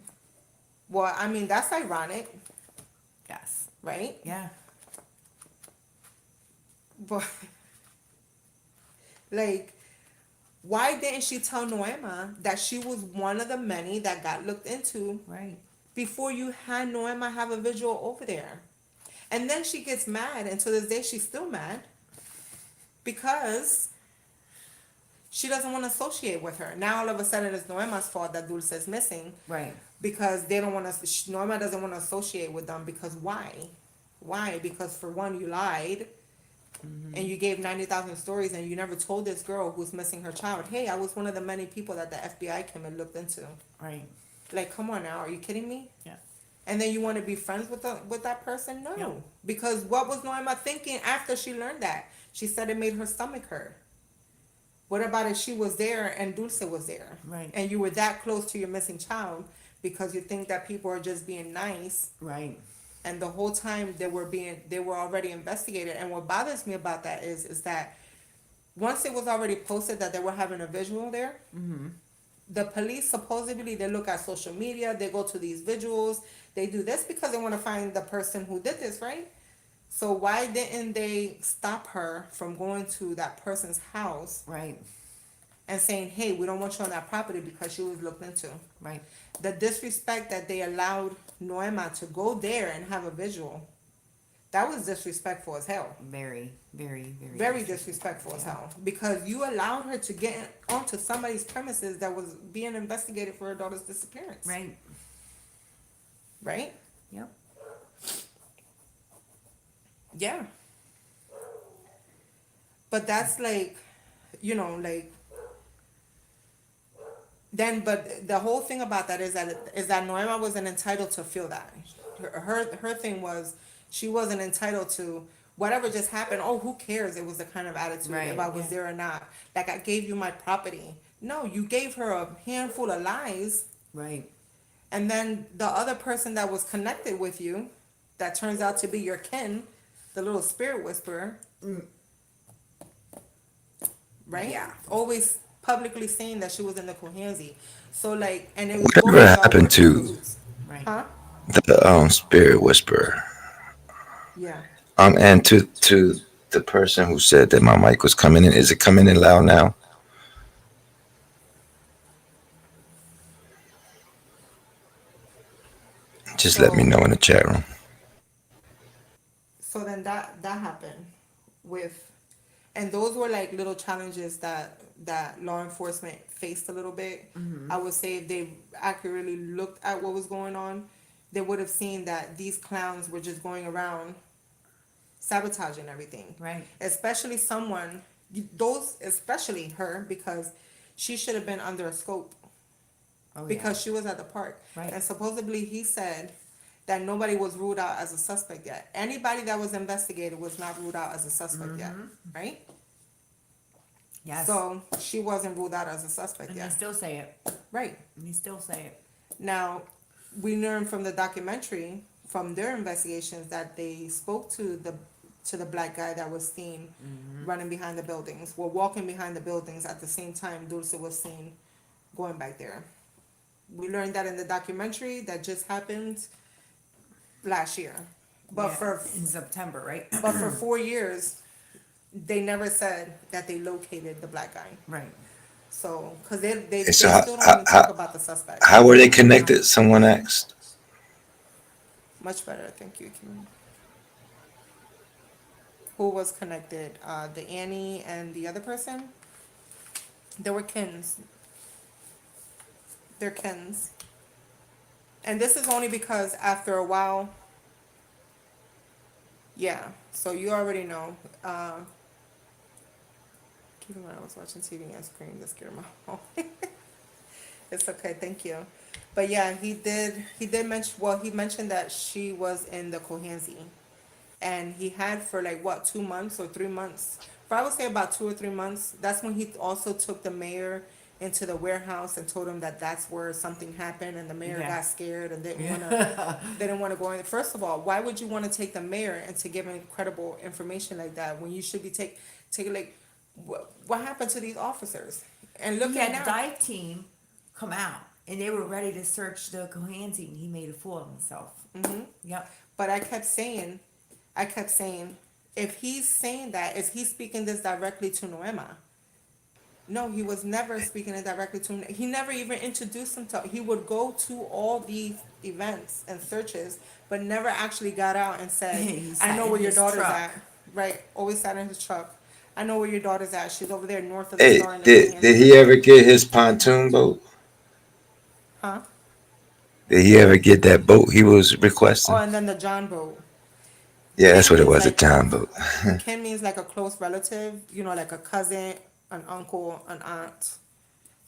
Well, I mean, that's ironic, Yes. right? Yeah. But, like, why didn't she tell Noema that she was one of the many that got looked into Right. before you had Noema have a visual over there? And then she gets mad, and to this day she's still mad because she doesn't want to associate with her. Now all of a sudden it's Noema's fault that Dulce is missing Right. because they don't want to. Noema doesn't want to associate with them because why? Why? Because for one, you lied. And you gave 90,000 stories and you never told this girl who's missing her child, hey, I was one of the many people that the FBI came and looked into. Right. Like, come on now, are you kidding me? Yeah. And then you want to be friends with that person? No. Yeah. Because what was Noema thinking after she learned that? She said it made her stomach hurt. What about if she was there and Dulce was there? Right. And you were that close to your missing child because you think that people are just being nice, Right. and the whole time they were already investigated. And what bothers me about that is that once it was already posted that they were having a visual there, the police supposedly they look at social media, they go to these visuals, they do this because they want to find the person who did this, right? So why didn't they stop her from going to that person's house Right. and saying, hey, we don't want you on that property because she was looked into? Right. The disrespect that they allowed Noema to go there and have a visual, that was disrespectful as hell. Very, very, very. Very disrespectful as hell. Because you allowed her to get onto somebody's premises that was being investigated for her daughter's disappearance. Right. Right? Yep. Yeah. But that's like, like, then, but the whole thing about that is that Noema wasn't entitled to feel that. Her thing was she wasn't entitled to whatever just happened. Oh, who cares? It was the kind of attitude Right, if I was yeah. there or not. Like I gave you my property. No, you gave her a handful of lies, Right. and then the other person that was connected with you, that turns out to be your kin, the little spirit whisperer, right? Yeah. Always publicly saying that she was in the Cohenzi. So like, and it was Whatever both of y'all happened working in to cahoots. Right. Huh? the spirit whisperer? Yeah. And to the person who said that my mic was coming in, is it coming in loud now? Just let me know in the chat room. So then that happened with, and those were like little challenges that law enforcement faced a little bit. I would say if they accurately looked at what was going on, they would have seen that these clowns were just going around sabotaging everything. Right. Especially especially her, because she should have been under a scope Oh, because she was at the park. Right. And supposedly he said that nobody was ruled out as a suspect yet. Anybody that was investigated was not ruled out as a suspect yet, right? yeah. Yes. So she wasn't ruled out as a suspect And they yet. still say it. Right. And they still say it. Now, we learned from the documentary, from their investigations, that they spoke to the black guy that was seen running behind the buildings, walking behind the buildings at the same time Dulce was seen going back there. We learned that in the documentary that just happened last year. But Yeah, for in September, right? but for 4 years, they never said that they located the black guy. Right. So, because they And so still don't even talk about the suspect. how were they connected? Someone asked. Much better, thank you, Kim. Who was connected? The Annie and the other person? They were kins. They're kins. And this is only because after a while, yeah. So you already know. Even when I was watching TV and screamed, that scared my mom. It's okay, thank you. But yeah, he did mention, well, he mentioned that she was in the Cohansey. And he had for like what, 2 months or 3 months? But I would say about 2 or 3 months. That's when he also took the mayor into the warehouse and told him that that's where something happened, and the mayor Yeah. got scared and didn't want to go in. First of all, why would you want to take the mayor and to give him credible information like that when you should be taking like what happened to these officers? And look He at had now. dive team come out, and they were ready to search the Cohansey, and he made a fool of himself. Mm-hmm. Yep. But I kept saying, if he's saying that, is he speaking this directly to Noema? No, he was never speaking it directly to him. He never even introduced himself. He would go to all these events and searches, but never actually got out and said, He I sat know in where your his daughter's truck. at. Right, always sat in his truck. I know where your daughter's at. She's over there north of the Hey, store in the did Cohansey. he ever get his pontoon boat? Huh? Did he ever get that boat he was Oh, requesting? and then the John boat. Yeah, that's Kin what it means was, a like John boat. kin means like a close relative, like a cousin, an uncle, an aunt,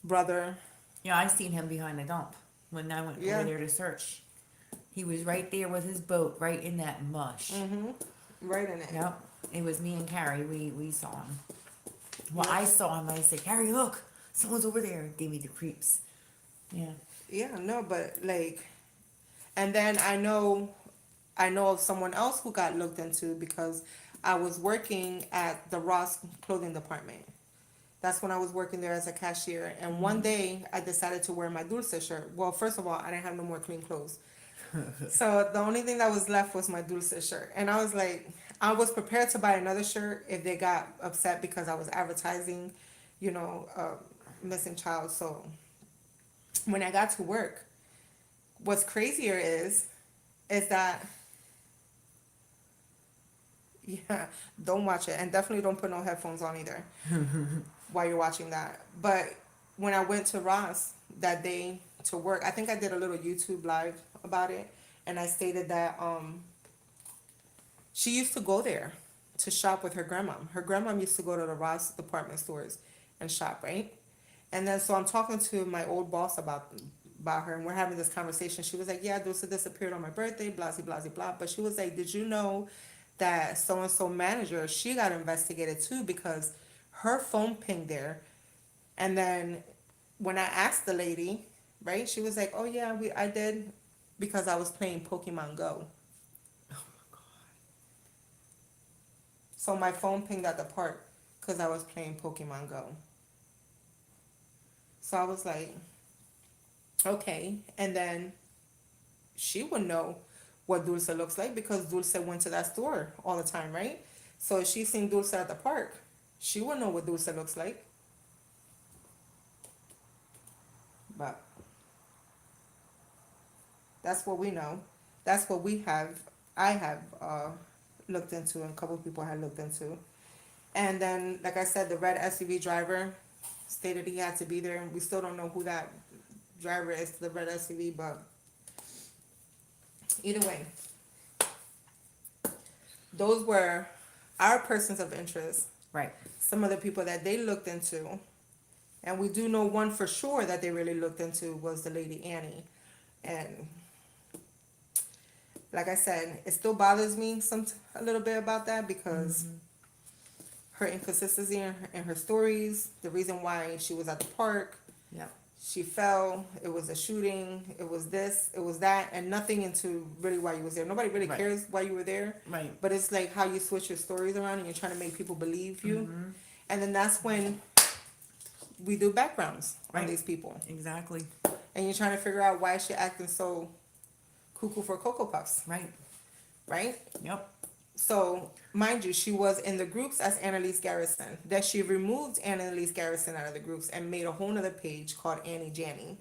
brother. Yeah, I seen him behind the dump when I went Yeah. over there to search. He was right there with his boat, right in that mush. Right in it. Yep. It was me and Carrie. We saw him. Well, I saw him. I said, Carrie, look, someone's over there. Gave me the creeps. Yeah. Yeah, no, but like, and then I know of someone else who got looked into because I was working at the Ross clothing department. That's when I was working there as a cashier. And one day I decided to wear my Dulce shirt. Well, first of all, I didn't have no more clean clothes. So the only thing that was left was my Dulce shirt. And I was like, I was prepared to buy another shirt if they got upset because I was advertising, missing child. So when I got to work, what's crazier is that, yeah, don't watch it. And definitely don't put no headphones on either while you're watching that. But when I went to Ross that day to work, I think I did a little YouTube live about it, and I stated that she used to go there to shop with her grandma. Her grandma used to go to the Ross department stores and shop, right? And then so I'm talking to my old boss about her, and we're having this conversation. She was like, "Yeah, Dulce disappeared on my birthday, blah blah blah blah." But she was like, "Did you know that so and so manager, she got investigated too because her phone pinged there?" And then when I asked the lady, right, she was like, "Oh yeah, I did because I was playing Pokemon Go." So my phone pinged at the park because I was playing Pokemon Go. So I was like, okay. And then she would know what Dulce looks like because Dulce went to that store all the time, right? So if she's seen Dulce at the park, she would know what Dulce looks like. But that's what we know. That's what I have looked into, and a couple of people had looked into. And then, like I said, the red SUV driver stated he had to be there. We still don't know who that driver is to the red SUV, but either way, those were our persons of interest. Right. Some of the people that they looked into, and we do know one for sure that they really looked into was the lady Annie. And like I said, it still bothers me a little bit about that because her inconsistency in her stories, the reason why she was at the park, Yep. she fell, it was a shooting, it was this, it was that, and nothing into really why you was there. Nobody really Right. cares why you were there. Right. But it's like how you switch your stories around and you're trying to make people believe you. And then that's when we do backgrounds on Right. these people. Exactly. and you're trying to figure out why she acting so cuckoo for Cocoa Puffs, Right. right? Yep. So, mind you, she was in the groups as Annalise Garrison. Then she removed Annalise Garrison out of the groups and made a whole nother page called Annie Janney.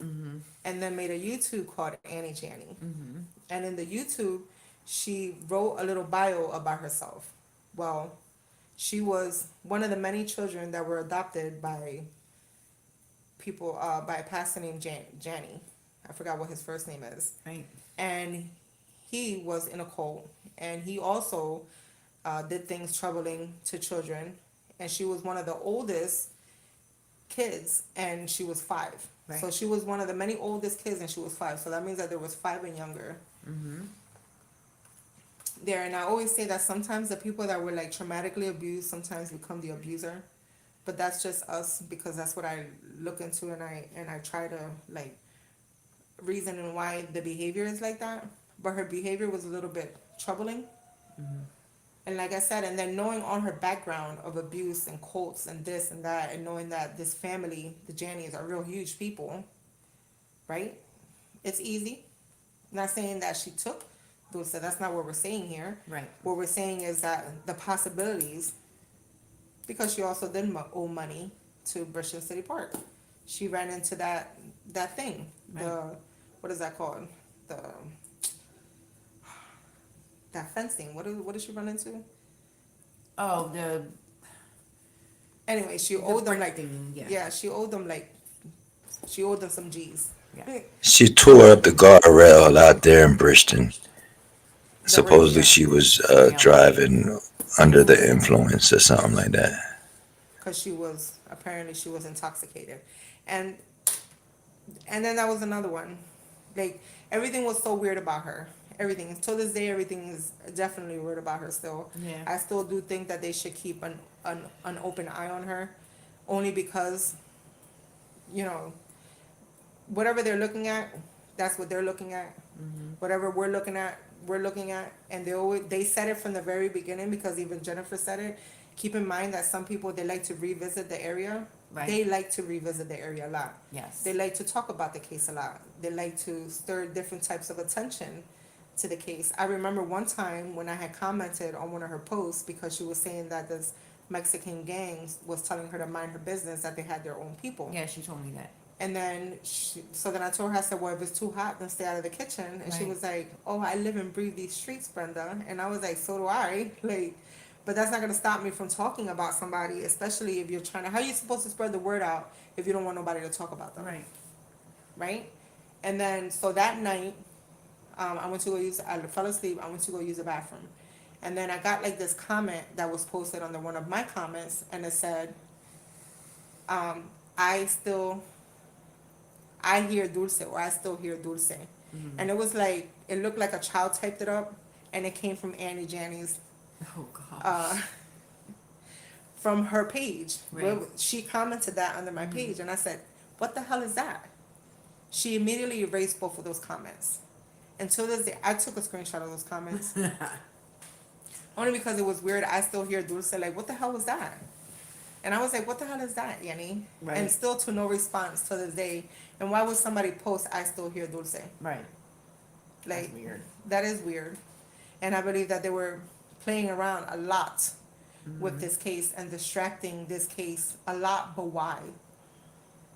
And then made a YouTube called Annie Janney. And in the YouTube, she wrote a little bio about herself. Well, she was one of the many children that were adopted by people, by a pastor named Janny. I forgot what his first name is. Right. And he was in a cult, and he also did things troubling to children. And she was one of the oldest kids, and she was 5. Right. So she was one of the many oldest kids, and she was 5. So that means that there was 5 and younger there. And I always say that sometimes the people that were like traumatically abused sometimes become the abuser, but that's just us, because that's what I look into, and I try to like reason and why the behavior is like that. But her behavior was a little bit troubling. And like I said, and then knowing on her background of abuse and cults and this and that, and knowing that this family, the Jannies, are real huge people, right? It's easy. Not saying that she took Dulce, that's not what we're saying here. Right. What we're saying is that the possibilities, because she also did owe money to Bristol City Park. She ran into that thing. Right. The, what is that called? That fencing. What did she run into? Oh, the Anyway, she owed them like, thing, yeah. yeah, she owed them some G's. Yeah. She tore up the guardrail out there in Bridgeton. That were- Supposedly yeah, she was driving under the influence or something like that. because she was intoxicated, and then that was another one. Like, everything was so weird about her. Everything, till this day, everything is definitely weird about her still. Yeah. I still do think that they should keep an open eye on her, only because, you know, whatever they're looking at, that's what they're looking at. Whatever we're looking at, and they said it from the very beginning, because even Jennifer said it. Keep in mind that some people, they like to revisit the area. Right. They like to revisit the area a lot. Yes. They like to talk about the case a lot. They like to stir different types of attention to the case. I remember one time when I had commented on one of her posts, because she was saying that this Mexican gang was telling her to mind her business, that they had their own people. Yeah, she told me that. And then so then I told her, I said, well, if it's too hot, then stay out of the kitchen. And she Right. was like, oh, I live and breathe these streets, Brenda. And I was like, so do I. Like, but that's not going to stop me from talking about somebody, especially if you're trying to, how are you supposed to spread the word out if you don't want nobody to talk about them? Right. Right? And then, so that night, I fell asleep, I went to go use the bathroom. And then I got like this comment that was posted under one of my comments, and it said, I hear Dulce, or I still hear Dulce. And it was like, it looked like a child typed it up, and it came from Annie Janney's, Oh gosh. from her page. Right. She commented that under my page, and I said, what the hell is that? She immediately erased both of those comments. Until this day, I took a screenshot of those comments. Only because it was weird. I still hear Dulce, like, what the hell was that? And I was like, what the hell is that, Yanni? Right. And still to no response to this day. And why would somebody post, I still hear Dulce? Right. Like, That's weird. that is weird. And I believe that they were playing around a lot with this case and distracting this case a lot, but why?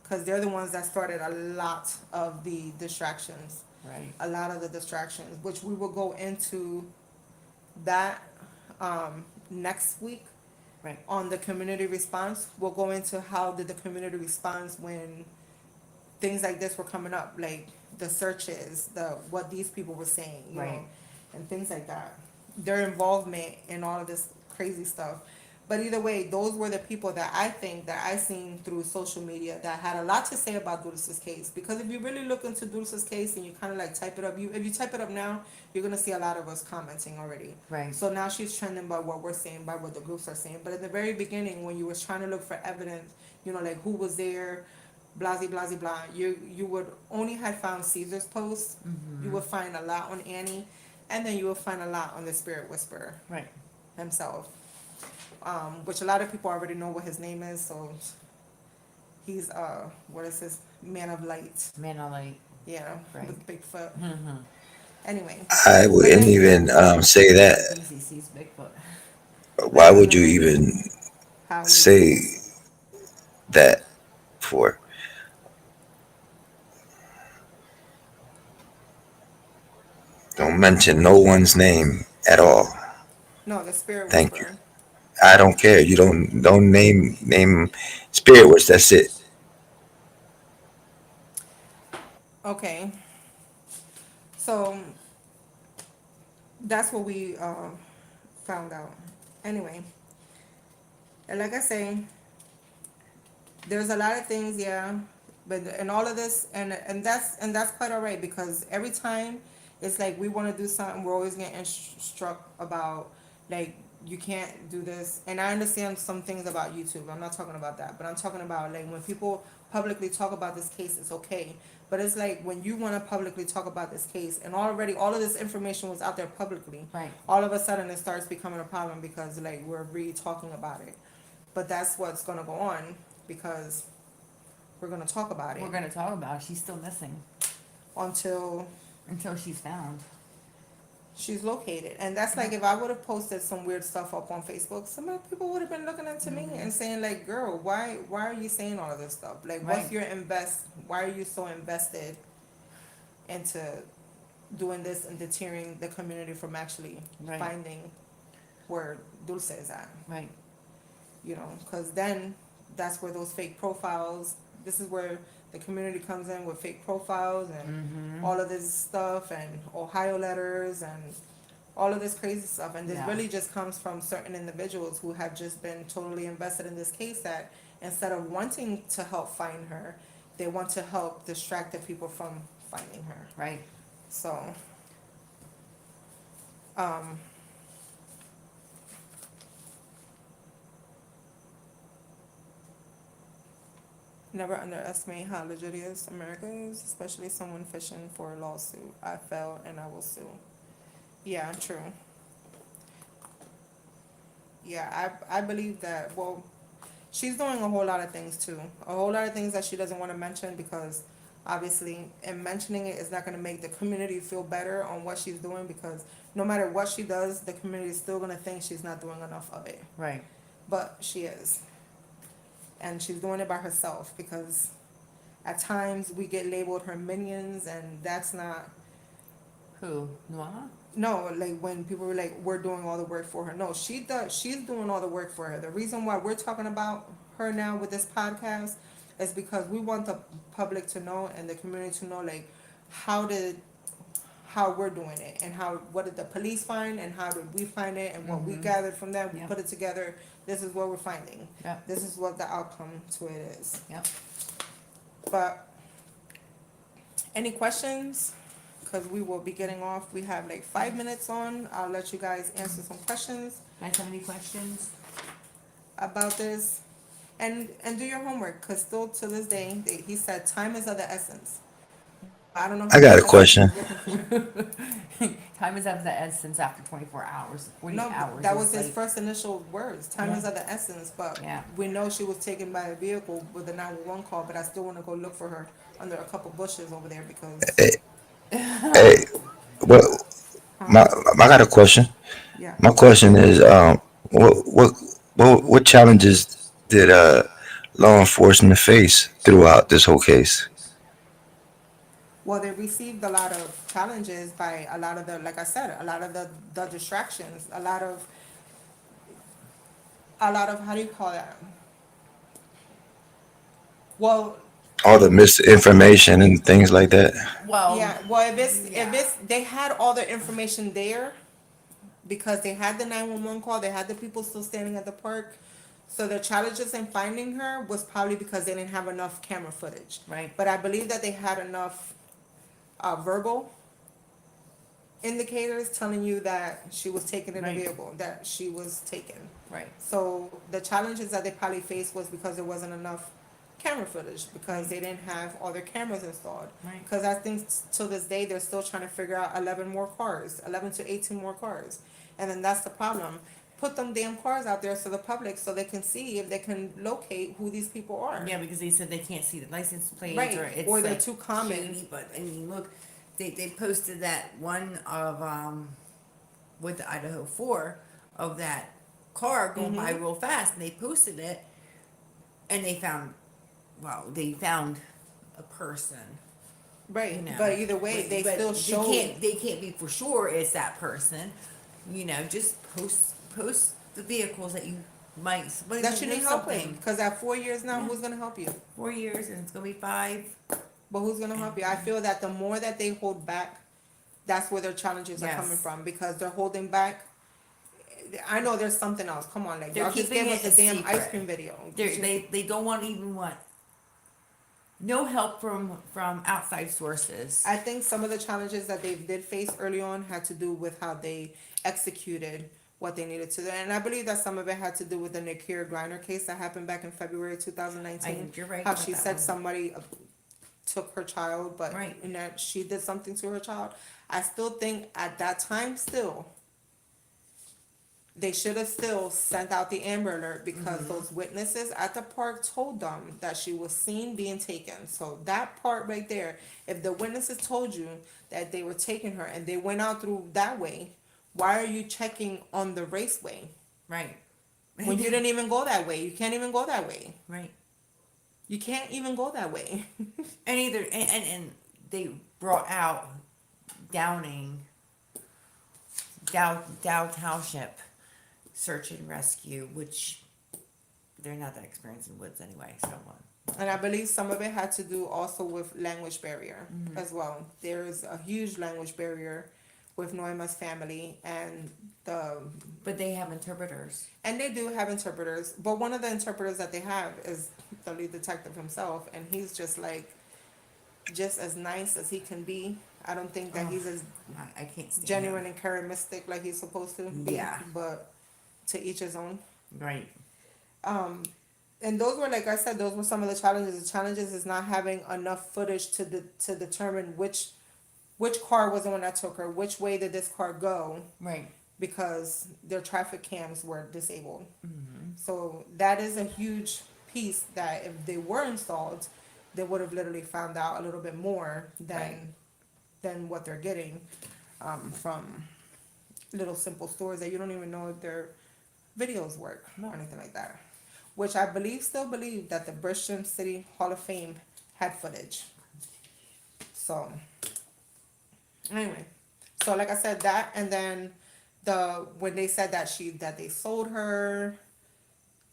Because they're the ones that started a lot of the distractions. Right. A lot of the distractions, which we will go into that next week. Right. On the community response. We'll go into how did the community respond when things like this were coming up, like the searches, what these people were saying, you Right. know, and things like that. Their involvement in all of this crazy stuff. But either way, those were the people that I think that I seen through social media that had a lot to say about Dulce's case. Because if you really look into Dulce's case and you kind of like type it up, if you type it up now, you're gonna see a lot of us commenting already. Right. So now she's trending by what we're saying, by what the groups are saying. But in the very beginning, when you was trying to look for evidence, you know, like who was there, blah, blah, blah, blah, you would only have found Caesar's post. You would find a lot on Annie, and then you would find a lot on the Spirit Whisperer Right. himself. Which a lot of people already know what his name is, so He's what is his man of light? Man, I like, Yeah, right. with Bigfoot. Anyway, I but wouldn't then even say that. Dulce sees Bigfoot. Why like in would the you movie, even how Lucy. say that for? Don't mention no one's name at all. No, the spirit Thank you. whisperer. I don't care. You don't name spirit words. That's it. Okay, so that's what we found out. Anyway, and like I say, there's a lot of things, yeah, but and all of this, and that's quite all right because every time it's like we want to do something, we're always getting struck about like you can't do this. And I understand some things about YouTube. I'm not talking about that, but I'm talking about like when people publicly talk about this case, it's okay. But it's like when you want to publicly talk about this case, and already all of this information was out there publicly. Right. All of a sudden, it starts becoming a problem because like we're re talking about it. But that's what's gonna go on because we're gonna talk about We're it gonna talk about it. She's still missing until until she's found. she's located. And that's like if I would have posted some weird stuff up on Facebook, some of the people would have been looking into me and saying like, "Girl, why are you saying all of this stuff? Like, what's Right. your invest? Why are you so invested into doing this and deterring the community from actually Right. finding where Dulce is at?" Right. You know, because then that's where those fake profiles, this is where the community comes in with fake profiles and all of this stuff and Ohio letters and all of this crazy stuff. And this Yeah. really just comes from certain individuals who have just been totally invested in this case that instead of wanting to help find her, they want to help distract the people from finding her. Right. So, um, never underestimate how legit it is America is, especially someone fishing for a lawsuit. I fell and I will sue. Yeah, true. Yeah, I believe that. Well, she's doing a whole lot of things too. A whole lot of things that she doesn't want to mention because obviously, and mentioning it is not going to make the community feel better on what she's doing because no matter what she does, the community is still going to think she's not doing enough of it. Right. But she is. And she's doing it by herself because at times we get labeled her minions, and that's not. Who? Noah? No, like when people were like, "We're doing all the work for her." No, she does. She's doing all the work for her. The reason why we're talking about her now with this podcast is because we want the public to know and the community to know, like, how did how we're doing it and how what did the police find and how did we find it and what we gathered from that. We Yep. put it together. This is what we're finding. Yep. This is what the outcome to it is. Yep. But any questions? Because we will be getting off. We have like 5 minutes on. I'll let you guys answer some questions Guys have any questions? about this. And do your homework because still to this day, he said time is of the essence. I don't know I how got much a question. Time is of the essence after 24 hours, 48 No, hours. that It's was his like- first initial words. Time Yeah. is of the essence, but Yeah. we know she was taken by a vehicle with a 911 call. But I still want to go look for her under a couple bushes over there because. Hey, what? My, I got a question. Yeah. My question is, what challenges did law enforcement face throughout this whole case? Well, they received a lot of challenges by a lot of the, like I said, a lot of the distractions, a lot of, how do you call that? Well, All the misinformation and things like that. Well, yeah, well, if yeah. it's, they had all the information there because they had the 911 call, they had the people still standing at the park. So the challenges in finding her was probably because they didn't have enough camera footage. Right. But I believe that they had enough verbal indicators telling you that she was taken in a Right. vehicle, that she was taken. Right. So the challenges that they probably faced was because there wasn't enough camera footage because they didn't have all their cameras installed. Right. Because I think till this day they're still trying to figure out 11 more cars, 11 to 18 more cars, and then that's the problem. put them damn cars out there so the public, so they can see if they can locate who these people are. Yeah, because they said they can't see the license plates, Right, or it's or they're like too common. shady. But I mean, look, they posted that one of with the Idaho 4 of that car going by real fast, and they posted it, and they found a person. Right, You know, but either way, they still show. they can't be for sure it's that person. You know, just post the vehicles that you might somebody That you know need help something. with, because at 4 years now, Yeah. who's gonna help you? 4 years, and it's gonna be 5. But who's gonna help you? I feel that the more that they hold back, that's where their challenges are Yes. coming from, because they're holding back. I know there's something else. Come on, like They're y'all just keeping gave us it a a damn secret. ice cream video. They don't want even want no help from outside sources. I think some of the challenges that they did face early on had to do with how they executed what they needed to do. And I believe that some of it had to do with the Nikira Griner case that happened back in February 2019. You're right How about she that said one. somebody took her child, but Right. and that she did something to her child. I still think at that time still they should have still sent out the Amber Alert, because those witnesses at the park told them that she was seen being taken. So that part right there, if the witnesses told you that they were taking her and they went out through that way, why are you checking on the raceway Right. when you didn't even go that way? You can't even go that way. Right. You can't even go that way. And and they brought out Downing Dow Township search and rescue, which they're not that experienced in woods anyway. So And I believe some of it had to do also with language barrier as well. There's a huge language barrier with Noima's family, and but they have interpreters. they do have interpreters, but one of the interpreters that they have is the lead detective himself, and he's just like just as nice as he can be. I don't think that he's as I can't stand genuine him. and charismatic like he's supposed to be. Yeah. But to each his own. Right. And those were, like I said, those were some of the challenges. The challenges is not having enough footage to determine which car was the one that took her, which way did this car go, Right. because their traffic cams were disabled. So that is a huge piece that if they were installed, they would have literally found out a little bit more than what they're getting from little simple stores that you don't even know if their videos work or anything like that. Which I still believe that the Bristol City Hall of Fame had footage. So, anyway, so like I said, that, and then when they said that they sold her,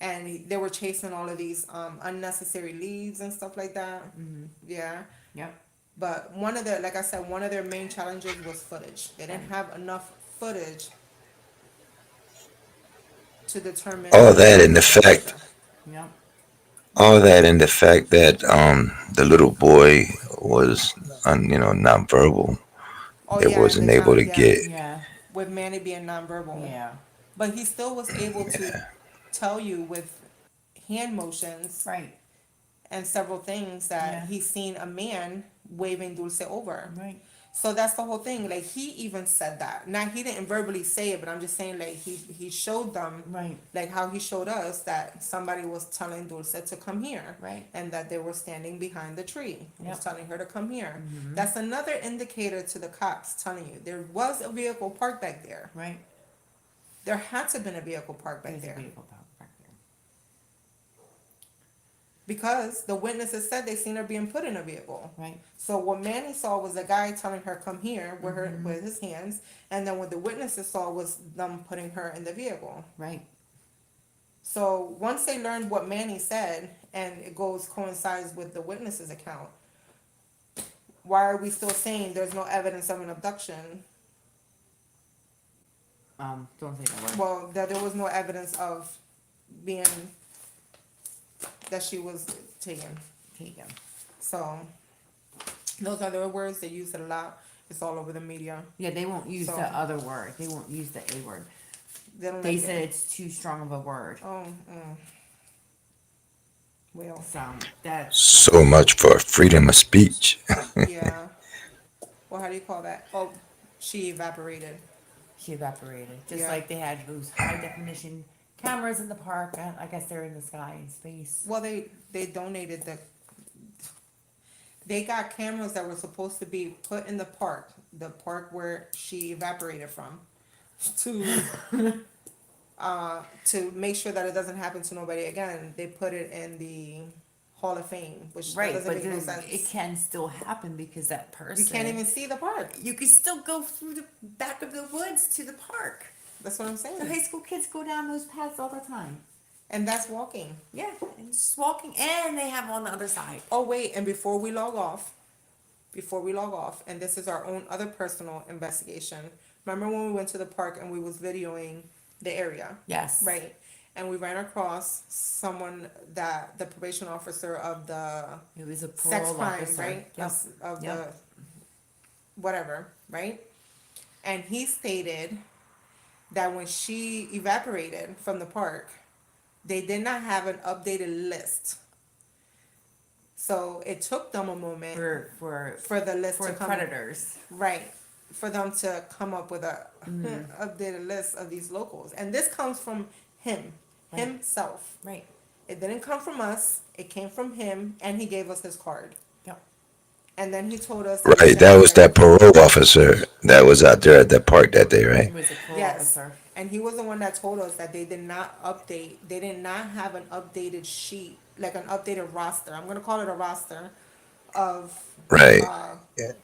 and they were chasing all of these unnecessary leads and stuff like that. Yeah. Yep. But one of their main challenges was footage. They didn't have enough footage to determine All that and the fact, Yep. all that and the fact that the little boy was, nonverbal. Oh, It yeah, wasn't the able to sound, get. Yeah. with Manny being nonverbal. Yeah. But he still was able to tell you with hand motions Right. and several things that Yeah. he's seen a man waving Dulce over. Right. So that's the whole thing. Like, he even said that. Now, he didn't verbally say it, but I'm just saying, like, he showed them, Right. like how he showed us that somebody was telling Dulce to come here. Right. And that they were standing behind the tree. He was Yep. telling her to come here. That's another indicator to the cops telling you there was a vehicle parked back there. Right. There had to have been a vehicle parked back There's a there. vehicle back there. Because the witnesses said they seen her being put in a vehicle. Right. So what Manny saw was a guy telling her come here with her with his hands, and then what the witnesses saw was them putting her in the vehicle. Right. So once they learned what Manny said, and it coincides with the witnesses' account, why are we still saying there's no evidence of an abduction? Don't say that word. Well, that there was no evidence of being that she was taken. Taken. So those are their words. They use it a lot. It's all over the media. Yeah, they won't use So- the other word. They won't use the A word. They don't They like said it. it's too strong of a word. Oh, well, So that's So much for freedom of speech. yeah. Well, how do you call that? Oh, she evaporated. She evaporated. Just Yeah. like they had those high definition cameras in the park. And I guess they're in the sky in space. Well, they donated they got cameras that were supposed to be put in the park where she evaporated from, to to make sure that it doesn't happen to nobody again. They put it in the Hall of Fame, which that Right, doesn't but make no then it sense. can still happen because that person. You can't even see the park. You can still go through the back of the woods to the park. That's what I'm The high saying. school kids go down those paths all the time. And that's walking. Yeah, and just walking, and they have on the other side. Oh wait, and before we log off, and this is our own other personal investigation. Remember when we went to the park and we was videoing the area? Yes. Right. And we ran across someone that the probation officer of the It was a sex parole crime, officer. right? Yep. Of Yep. the whatever, right? And he stated that when she evaporated from the park, they did not have an updated list. So it took them a moment for the list for to come, predators. right, for them to come up with a updated list of these locals. And this comes from him, Right. himself. Right. It didn't come from us. It came from him, and he gave us his card. Yep. And then he told us, Right, that was that parole officer that was out there at that park that day, right? It was a parole Yes, officer. and he was the one that told us that they did not update. They did not have an updated sheet, like an updated roster. I'm gonna call it a roster of Right, uh,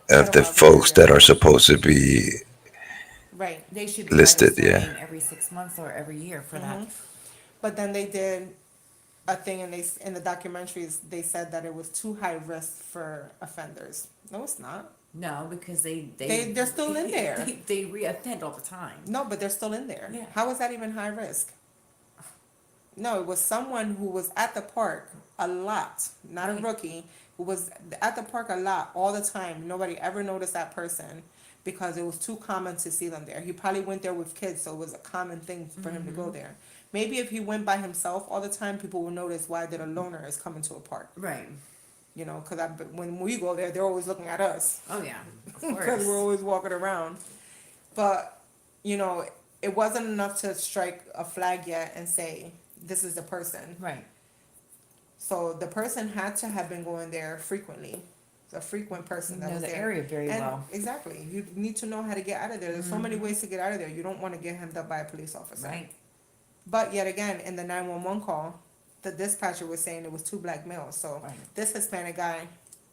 of the pedophiles in folks the that area. are supposed to be Right. They should be listed, registering yeah. every 6 months or every year for that. But then they did a thing, and in the documentaries they said that it was too high risk for offenders. No, it's not. No, because They're still in there. They reoffend all the time. No, but they're still in there. Yeah. How is that even high risk? No, it was someone who was at the park a lot, not a Right. rookie, who was at the park a lot all the time. Nobody ever noticed that person because it was too common to see them there. He probably went there with kids, so it was a common thing for him to go there. Maybe if he went by himself all the time, people would notice why did a loner is coming to a park. Right. You know, because when we go there, they're always looking at us Oh yeah. Of because course. we're always walking around. But, you know, it wasn't enough to strike a flag yet and say, this is the person. Right. So the person had to have been going there frequently. It's a frequent person that Know was the there. area very And well. exactly. You need to know how to get out of there. There's so many ways to get out of there. You don't want to get hemmed up by a police officer. Right. But yet again, in the 911 call, the dispatcher was saying it was 2 black males. So Right. this Hispanic guy,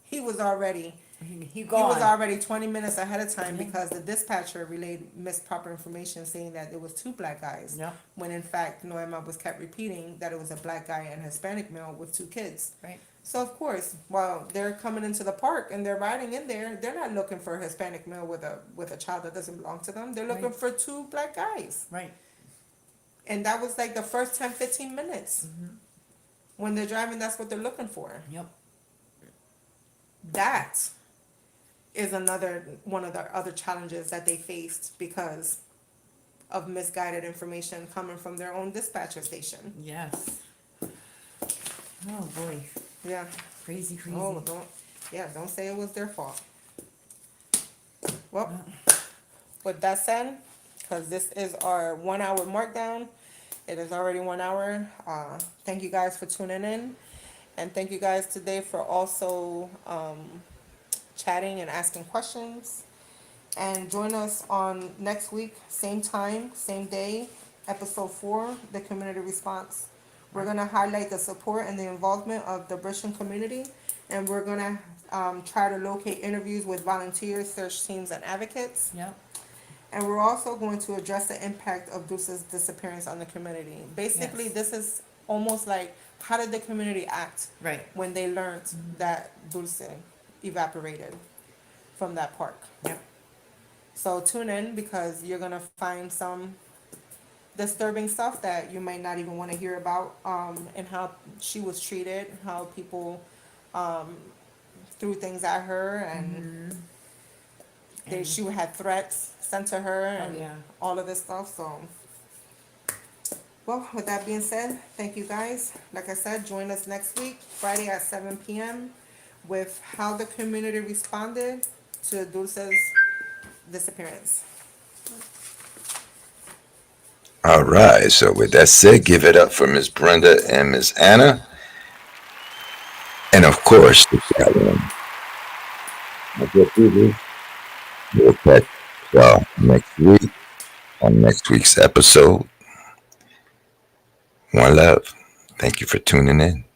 he was already He he gone. was already 20 minutes ahead of time Mhm. because the dispatcher relayed misproper information saying that it was 2 black guys. Yep. When in fact, Noema was kept repeating that it was a black guy and a Hispanic male with 2 kids. Right. So of course, while they're coming into the park and they're riding in there, they're not looking for a Hispanic male with a child that doesn't belong to them. They're looking Right. for 2 black guys. Right. And that was like the first 10, 15 minutes. When they're driving, that's what they're looking for. Yep. That is another one of the other challenges that they faced because of misguided information coming from their own dispatcher station. Yes. Oh boy. Yeah. Crazy, crazy. Oh, don't say it was their fault. Well, with that said, because this is our 1 hour markdown, it is already 1 hour. Thank you guys for tuning in, and thank you guys today for also chatting and asking questions. And join us on next week, same time, same day, episode 4, the community response. We're gonna highlight the support and the involvement of the Christian community, and we're gonna try to locate interviews with volunteers, search teams, and advocates. Yep. And we're also going to address the impact of Dulce's disappearance on the community. Basically, Yes. this is almost like, how did the community act Right. when they learned that Dulce evaporated from that park? Yep. So tune in because you're gonna find some disturbing stuff that you might not even want to hear about, and how she was treated, how people threw things at her, and she had threats sent to her, and yeah. all of this stuff. So, well, with that being said, thank you guys. Like I said, join us next week, Friday at 7 p.m. with how the community responded to Dulce's disappearance. All right. So with that said, give it up for Miss Brenda and Miss Anna, and of course the Felon. I guess we'll catch y'all next week on next week's episode. One love. Thank you for tuning in.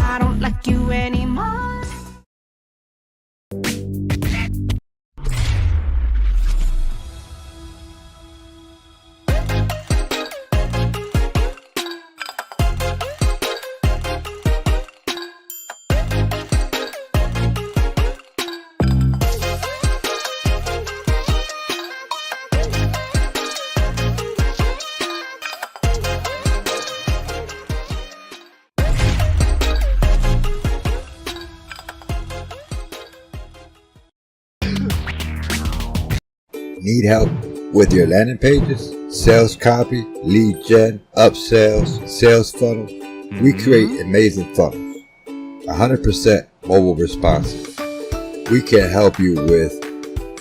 I don't like you anymore. Need help with your landing pages, sales copy, lead gen, upsells, sales funnels? We create amazing funnels, 100% mobile responsive. We can help you with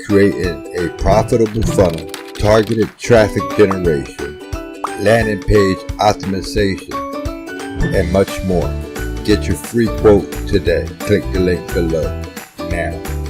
creating a profitable funnel, targeted traffic generation, landing page optimization, and much more. Get your free quote today. Click the link below now.